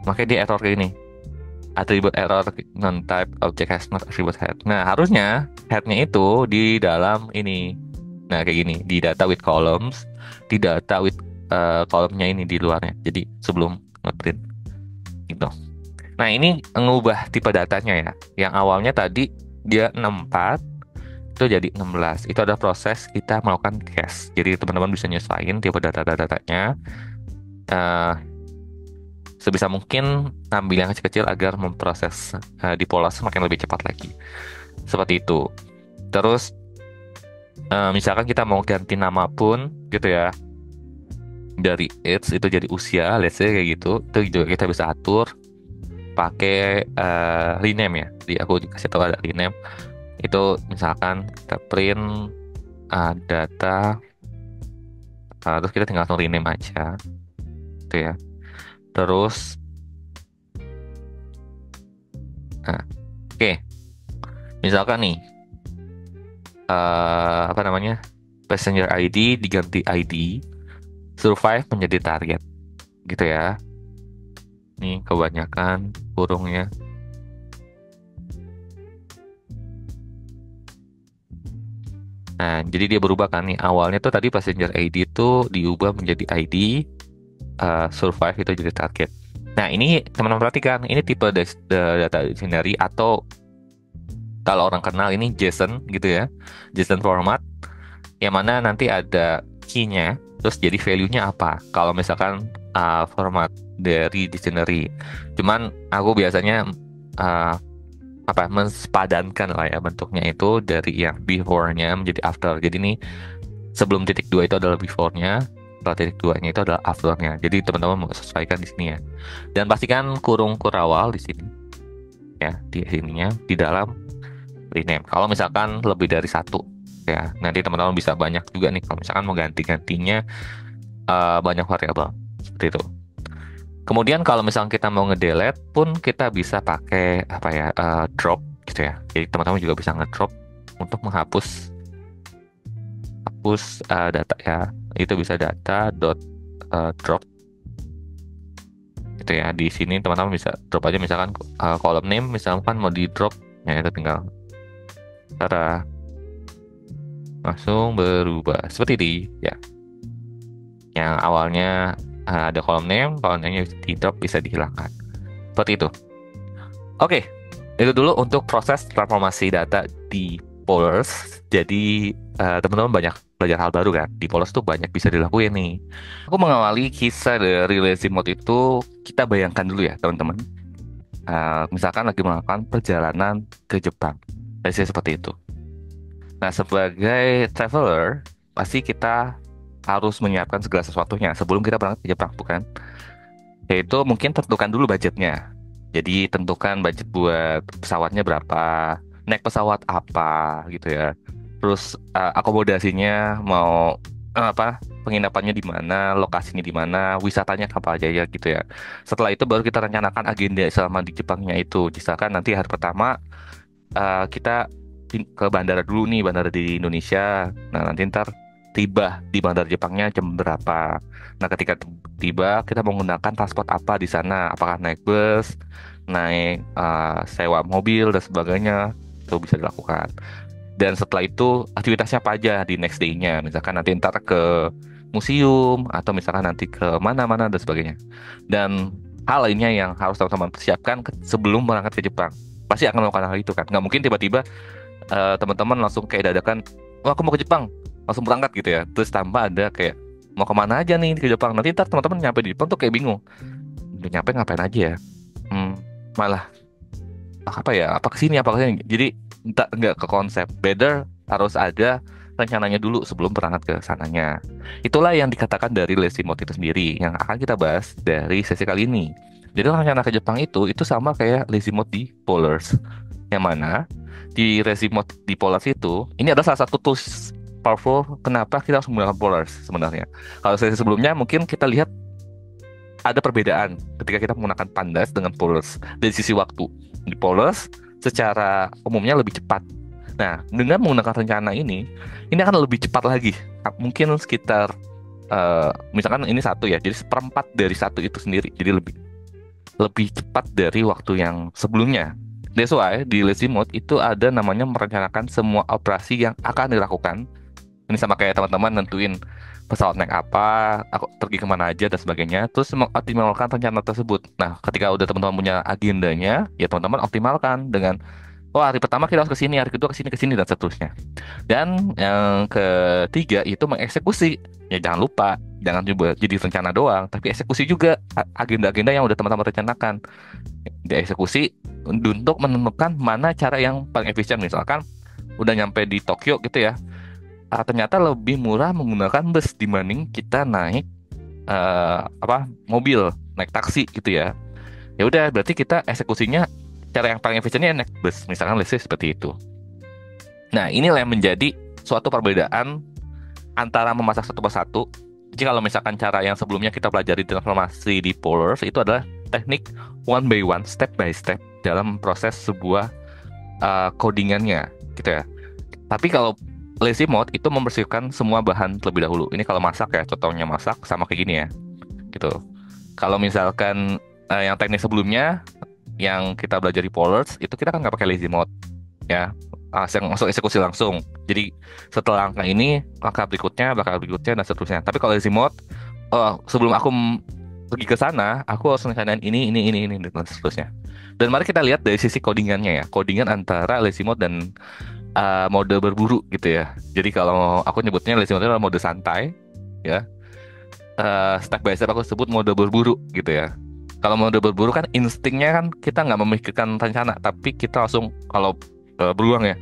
S1: Makanya dia error kayak gini. Attribute error non-type object has not attribute head. Nah, harusnya headnya itu di dalam ini. Nah, kayak gini, di data with columns, di data with kolomnya ini di luarnya. Jadi sebelum ngeprint gitu. Nah, ini ngubah tipe datanya ya. Yang awalnya tadi dia 64 itu jadi 16. Itu ada proses kita melakukan cache. Jadi teman-teman bisa nyesuaiin tipe data-datanya. Sebisa mungkin ambil yang kecil-kecil agar memproses di pola semakin lebih cepat lagi. Seperti itu. Terus misalkan kita mau ganti nama pun gitu ya. Dari age itu jadi usia, let's say kayak gitu. Itu juga kita bisa atur pakai rename ya. Jadi aku dikasih tahu ada rename. Itu misalkan kita print data, terus kita tinggal langsung rename aja. Gitu ya. Terus nah, oke. Misalkan nih apa namanya, passenger ID diganti ID, survive menjadi target gitu ya. Nih kebanyakan kurungnya. Nah, jadi dia berubah kan nih. Awalnya tuh tadi passenger ID itu diubah menjadi ID, survive itu jadi target. Nah, ini teman-teman perhatikan, ini tipe data dictionary atau kalau orang kenal ini JSON gitu ya. JSON format yang mana nanti ada key-nya, terus jadi value-nya apa. Kalau misalkan format dari dictionary. Cuman aku biasanya uh, apa mensepadankan lah ya bentuknya itu dari yang before-nya menjadi after. Jadi nih sebelum titik dua itu adalah before-nya, setelah titik duanya itu adalah after-nya. Jadi teman-teman sesuaikan di sini ya. Dan pastikan kurung kurawal di sini ya, di sininya di dalam rename. Kalau misalkan lebih dari satu ya, nanti teman-teman bisa banyak juga nih kalau misalkan mau ganti-gantinya banyak variabel seperti itu. Kemudian kalau misalkan kita mau ngedelete pun kita bisa pakai apa ya, drop gitu ya. Jadi teman-teman juga bisa ngedrop untuk menghapus data ya. Itu bisa data dot drop gitu ya. Di sini teman-teman bisa drop aja misalkan column name misalkan mau di drop ya, itu tinggal cara langsung berubah seperti ini ya. Yang awalnya ada column name bisa di drop, bisa dihilangkan seperti itu. Oke, itu dulu untuk proses transformasi data di Polars. Jadi teman-teman banyak belajar hal baru kan. Di Polars tuh banyak bisa dilakuin nih. Aku mengawali kisah dari lazy mode itu, kita bayangkan dulu ya teman-teman. Misalkan lagi melakukan perjalanan ke Jepang. Biasanya seperti itu. Nah, sebagai traveler, pasti kita harus menyiapkan segala sesuatunya sebelum kita berangkat ke Jepang, bukan? Yaitu mungkin tentukan dulu budgetnya. Jadi tentukan budget buat pesawatnya berapa, naik pesawat apa gitu ya. Terus akomodasinya mau apa? Penginapannya di mana, lokasinya di mana, wisatanya apa aja ya gitu ya. Setelah itu baru kita rencanakan agenda selama di Jepangnya itu. Misalkan nanti hari pertama kita ke bandara dulu nih, bandara di Indonesia. Nah, nanti ntar tiba di bandara Jepangnya jam berapa. Nah, ketika tiba, kita menggunakan transport apa di sana? Apakah naik bus, naik sewa mobil, dan sebagainya. Itu bisa dilakukan. Dan setelah itu, aktivitasnya apa aja di next day-nya. Misalkan nanti ntar ke museum, atau misalkan nanti ke mana-mana, dan sebagainya. Dan hal lainnya yang harus teman-teman persiapkan sebelum berangkat ke Jepang. Pasti akan melakukan hal itu kan. Nggak mungkin tiba-tiba teman-teman langsung kayak dadakan, wah aku mau ke Jepang, langsung berangkat gitu ya. Terus tanpa ada kayak mau kemana aja nih ke Jepang. Nanti ntar teman-teman nyampe di Jepang tuh kayak bingung. Udah nyampe ngapain aja ya? Malah apa ya? Apa kesini? Apa kesini? Jadi nggak ke konsep. Better harus ada rencananya dulu sebelum berangkat ke sananya. Itulah yang dikatakan dari lazy mode itu sendiri yang akan kita bahas dari sesi kali ini. Jadi rencana ke Jepang itu sama kayak lazy mode di Polars. Yang mana di lazy mode di Polars itu, ini adalah salah satu tools powerful kenapa kita harus menggunakan Polars sebenarnya. Kalau sesi sebelumnya mungkin kita lihat ada perbedaan ketika kita menggunakan Pandas dengan Polars dari sisi waktu. Di Polars secara umumnya lebih cepat. Nah, dengan menggunakan rencana ini akan lebih cepat lagi. Mungkin sekitar misalkan ini satu ya, jadi seperempat dari satu itu sendiri. Jadi lebih lebih cepat dari waktu yang sebelumnya. That's why di lazy mode itu ada namanya merencanakan semua operasi yang akan dilakukan. Ini sama kayak teman-teman nentuin pesawat naik apa, aku pergi kemana aja dan sebagainya. Terus mengoptimalkan rencana tersebut. Nah, ketika udah teman-teman punya agendanya, ya teman-teman optimalkan dengan, oh hari pertama kita harus ke sini, hari kedua ke sini dan seterusnya. Dan yang ketiga itu mengeksekusi. Ya jangan lupa, jangan coba jadi rencana doang, tapi eksekusi juga agenda-agenda yang udah teman-teman rencanakan. Dieksekusi untuk menentukan mana cara yang paling efisien. Misalkan udah nyampe di Tokyo gitu ya, ternyata lebih murah menggunakan bus dibanding kita naik mobil, naik taksi gitu ya. Ya udah berarti kita eksekusinya cara yang paling efisiennya naik bus, misalkan listnya seperti itu. Nah, inilah yang menjadi suatu perbedaan antara memasak satu persatu. Jadi kalau misalkan cara yang sebelumnya kita pelajari transformasi di Polars itu adalah teknik one by one, step by step dalam proses sebuah codingannya gitu ya. Tapi kalau lazy mode itu membersihkan semua bahan terlebih dahulu. Ini kalau masak ya, contohnya masak sama kayak gini ya, gitu. Kalau misalkan yang teknis sebelumnya yang kita belajar di Polars itu kita kan nggak pakai lazy mode ya, langsung masuk eksekusi langsung. Jadi setelah angka ini, langkah berikutnya dan seterusnya. Tapi kalau lazy mode, sebelum aku pergi ke sana, aku harus rencanain ini dan seterusnya. Dan mari kita lihat dari sisi codingannya ya, codingan antara lazy mode dan mode berburu gitu ya. Jadi kalau aku nyebutnya lazy mode adalah mode santai ya. Step by step aku sebut mode berburu gitu ya. Kalau mode berburu kan instingnya kan kita nggak memikirkan rencana, tapi kita langsung kalau beruang ya,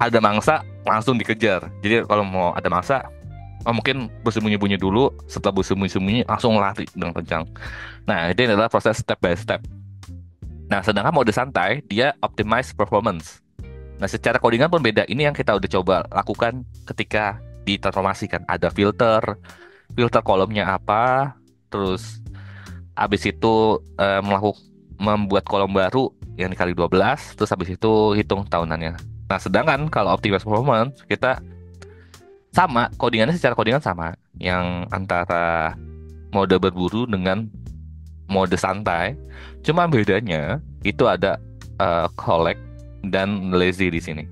S1: ada mangsa langsung dikejar. Jadi kalau mau ada mangsa, mungkin bersembunyi-bunyi dulu, setelah bersembunyi-sembunyi langsung lari dengan kencang. Nah, ini adalah proses step by step. Nah, sedangkan mode santai dia optimize performance. Nah, secara codingan pun beda. Ini yang kita udah coba lakukan ketika ditransformasikan. Ada filter, filter kolomnya apa, terus habis itu membuat kolom baru yang dikali 12, terus habis itu hitung tahunannya. Nah, sedangkan kalau optimize performance kita sama, codingannya secara codingan sama, yang antara mode berburu dengan mode santai. Cuma bedanya itu ada collect dan lazy di sini.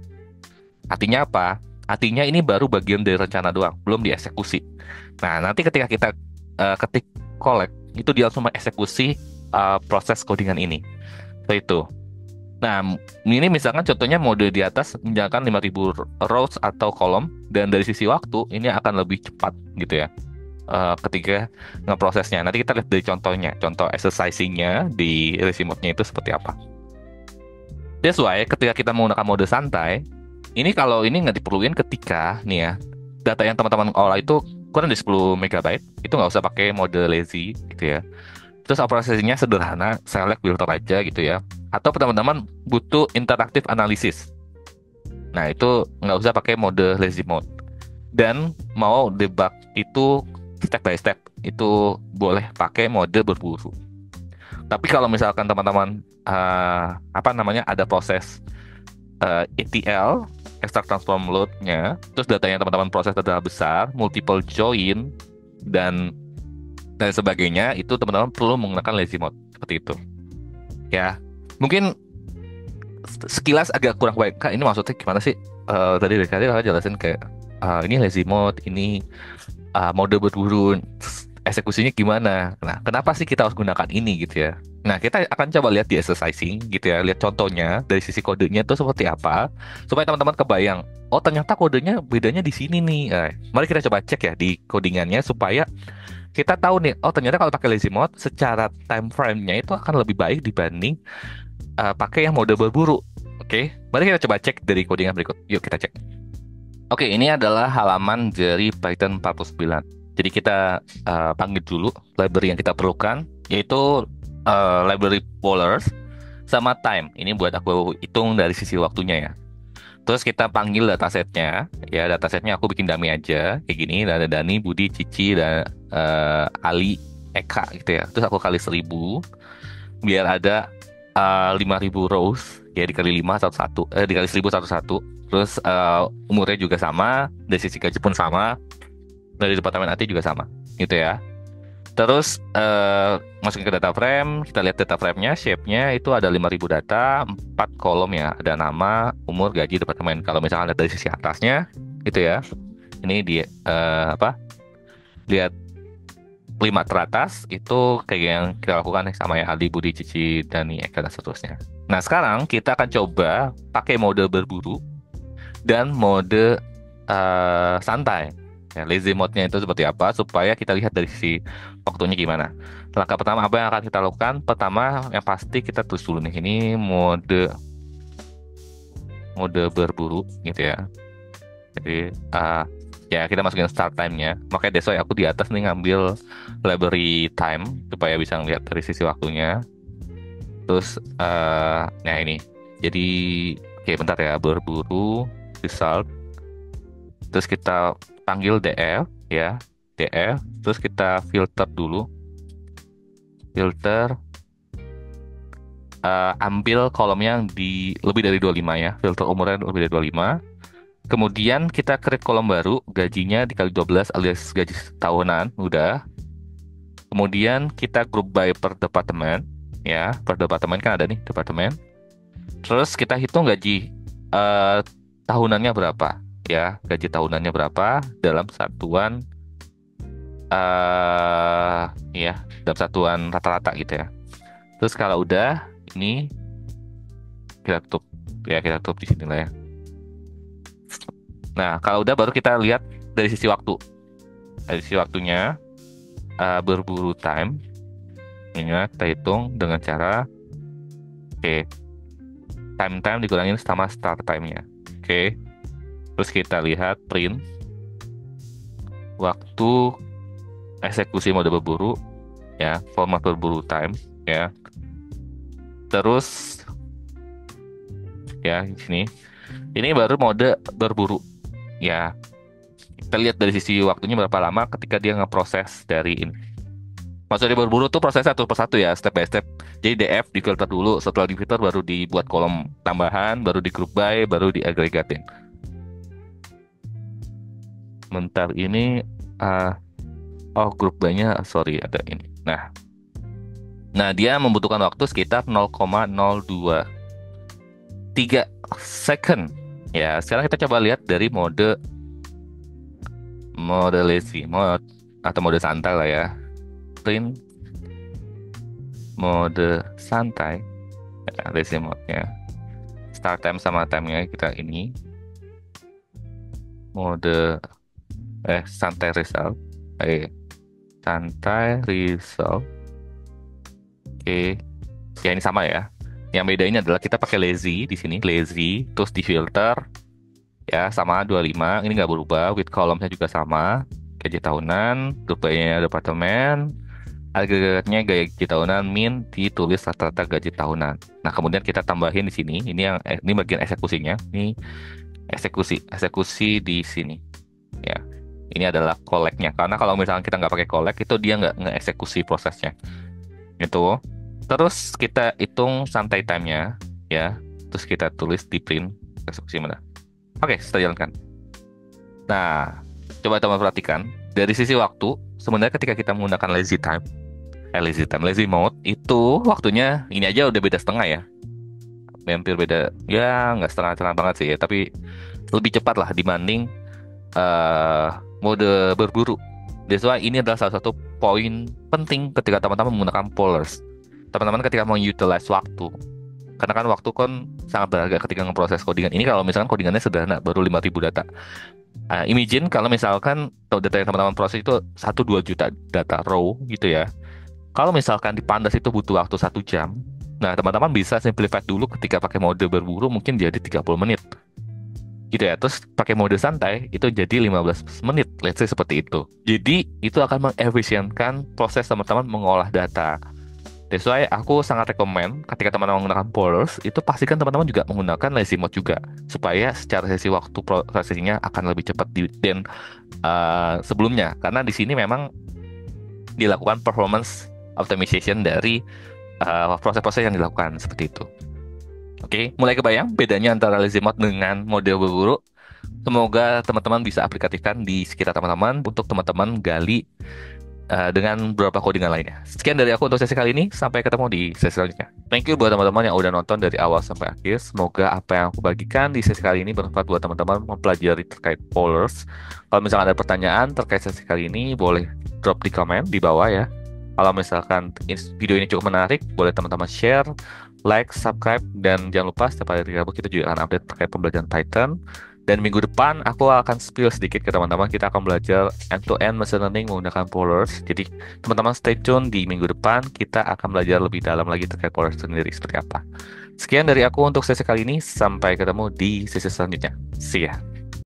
S1: Artinya apa? Artinya ini baru bagian dari rencana doang, belum dieksekusi. Nah, nanti ketika kita ketik collect, itu dia langsung mengeksekusi proses codingan ini. Seperti itu. Nah, ini misalkan contohnya mode di atas menjalankan 5.000 rows atau kolom, dan dari sisi waktu ini akan lebih cepat gitu ya. Ketika ngeprosesnya. Nanti kita lihat dari contohnya, contoh exercising-nya di racing mode-nya itu seperti apa. That's why ketika kita menggunakan mode santai, ini kalau ini nggak diperluin ketika nih ya, data yang teman-teman olah itu kurang dari 10 megabyte, itu nggak usah pakai mode lazy gitu ya. Terus operasinya sederhana, select filter aja gitu ya. Atau teman-teman butuh interaktif analisis. Nah, itu nggak usah pakai mode lazy mode. Dan mau debug itu step by step, itu boleh pakai mode berburu. Tapi kalau misalkan teman-teman apa namanya ada proses ETL, extract transform load-nya, terus datanya teman-teman proses adalah besar, multiple join dan sebagainya, itu teman-teman perlu menggunakan lazy mode seperti itu. Ya, mungkin sekilas agak kurang baik. Kak, ini maksudnya gimana sih? Tadi dari tadi kakak jelasin kayak ini lazy mode, ini mode berburu, eksekusinya gimana? Nah, kenapa sih kita harus gunakan ini gitu ya? Nah, kita akan coba lihat di exercising gitu ya, lihat contohnya dari sisi kodenya itu seperti apa, supaya teman-teman kebayang. Oh, ternyata kodenya bedanya di sini nih. Mari kita coba cek ya di codingannya supaya kita tahu nih. Oh, ternyata kalau pakai lazy mode, secara time frame-nya itu akan lebih baik dibanding pakai yang mode berburu. Oke, mari kita coba cek dari codingan berikut. Yuk kita cek. Oke, ini adalah halaman dari Python 49. Jadi kita panggil dulu library yang kita perlukan, yaitu library polars sama time. Ini buat aku hitung dari sisi waktunya ya. Terus kita panggil datasetnya, ya datasetnya aku bikin dummy aja, kayak gini. Ada Dani, Budi, Cici, dan Ali, Eka gitu ya. Terus aku kali 1.000, biar ada 5.000 rows, ya dikali 5 satu-satu, dikali 1.000 satu-satu. Terus umurnya juga sama, dari sisi gaji pun sama, dari departemen IT juga sama, gitu ya. Terus masukin ke data frame, kita lihat data frame-nya, shape-nya itu ada 5.000 data, 4 kolom ya, ada nama, umur, gaji, departemen. Kalau misalkan lihat dari sisi atasnya, gitu ya. Ini di apa? Lihat 5 teratas itu kayak yang kita lakukan nih sama ya Aldi, Budi, Cici, Dani, Eka, dan seterusnya. Nah, sekarang kita akan coba pakai mode berburu dan mode santai. Ya, lazy mode-nya itu seperti apa supaya kita lihat dari sisi waktunya gimana. Langkah pertama apa yang akan kita lakukan? Pertama, yang pasti kita tulis dulu nih. Ini mode mode berburu gitu ya. Jadi ya kita masukin start time-nya. Makanya that's why aku di atas nih ngambil library time supaya bisa ngeliat dari sisi waktunya. Terus nah ini. Jadi oke bentar ya, berburu result. Terus kita panggil df ya, df. Terus kita filter dulu. Filter ambil kolom yang di lebih dari 25 ya. Filter umurnya lebih dari 25. Kemudian kita create kolom baru, gajinya dikali 12 alias gaji tahunan, udah. Kemudian kita group by per departemen, ya, per departemen kan ada nih departemen. Terus kita hitung gaji eh, tahunannya berapa, ya, gaji tahunannya berapa dalam satuan, eh ya, dalam satuan rata-rata gitu ya. Terus kalau udah, ini kita tutup, ya kita tutup di sini lah ya. Nah, kalau udah baru kita lihat dari sisi waktu. Dari sisi waktunya, berburu time. Ini kita hitung dengan cara, oke, time dikurangin sama start time-nya. Oke, terus kita lihat print waktu eksekusi mode berburu, ya, format berburu time, ya. Terus, ya, di sini. Ini baru mode berburu, ya. Kita lihat dari sisi waktunya berapa lama ketika dia ngeproses dari ini. Maksudnya berburu tuh proses satu persatu ya, step by step. Jadi DF difilter dulu, setelah difilter baru dibuat kolom tambahan, baru di group by, baru diagregatin. Bentar ini, oh group by-nya, sorry ada ini. Nah dia membutuhkan waktu sekitar 0,023 second. Ya, sekarang kita coba lihat dari mode lazy mode atau mode santai lah ya. Print mode santai, ya, lazy mode-nya. Start time sama time-nya kita ini. Mode santai result. Santai result. Oke. Ya ini sama ya. Yang beda ini adalah kita pakai lazy di sini, lazy, terus di filter ya sama 25. Ini nggak berubah, with column-nya juga sama. Gaji tahunan, grupnya departemen, agregatnya gaji tahunan, min ditulis rata-rata gaji tahunan. Nah, kemudian kita tambahin di sini. Ini bagian eksekusinya. Ini eksekusi di sini. Ya. Ini adalah collect-nya. Karena kalau misalnya kita nggak pakai collect, itu dia nggak nge-eksekusi prosesnya. Itu. Terus kita hitung santai time-nya, ya. Terus kita tulis di print eksekusi mana. Oke, kita jalankan. Nah, coba teman perhatikan. Dari sisi waktu, sebenarnya ketika kita menggunakan lazy mode, itu waktunya ini aja udah beda setengah ya. Hampir beda, ya nggak setengah-setengah banget sih ya, tapi lebih cepat lah dibanding mode berburu. That's why ini adalah salah satu poin penting ketika teman-teman menggunakan Polars. Teman-teman ketika mau utilize waktu, karena kan waktu kan sangat berharga ketika ngeproses codingan. Ini kalau misalkan codingannya sederhana, baru 5.000 data. Imagine kalau misalkan data yang teman-teman proses itu 1-2 juta data raw gitu ya. Kalau misalkan di Pandas itu butuh waktu 1 jam, nah teman-teman bisa simplify dulu ketika pakai mode berburu mungkin jadi 30 menit. Gitu ya, terus pakai mode santai itu jadi 15 menit, let's say seperti itu. Jadi itu akan mengefisienkan proses teman-teman mengolah data. That's why aku sangat rekomen ketika teman-teman menggunakan Polars, itu pastikan teman-teman juga menggunakan lazy mode juga, supaya secara sesi waktu prosesinya akan lebih cepat dan sebelumnya, karena di sini memang dilakukan performance optimization dari proses-proses yang dilakukan seperti itu. Oke, mulai kebayang bedanya antara lazy mode dengan mode berburu. Semoga teman-teman bisa aplikasikan di sekitar teman-teman untuk teman-teman gali dengan beberapa codingan lainnya. Sekian dari aku untuk sesi kali ini. Sampai ketemu di sesi selanjutnya. Thank you buat teman-teman yang udah nonton dari awal sampai akhir. Semoga apa yang aku bagikan di sesi kali ini bermanfaat buat teman-teman mempelajari terkait Polars. Kalau misalkan ada pertanyaan terkait sesi kali ini, boleh drop di komen di bawah ya. Kalau misalkan video ini cukup menarik, boleh teman-teman share, like, subscribe, dan jangan lupa setiap hari Rabu kita juga akan update terkait pembelajaran Python. Dan minggu depan aku akan spill sedikit ke teman-teman. Kita akan belajar end-to-end machine learning menggunakan Polars. Jadi teman-teman stay tune di minggu depan. Kita akan belajar lebih dalam lagi terkait Polars sendiri seperti apa. Sekian dari aku untuk sesi kali ini. Sampai ketemu di sesi selanjutnya. See ya.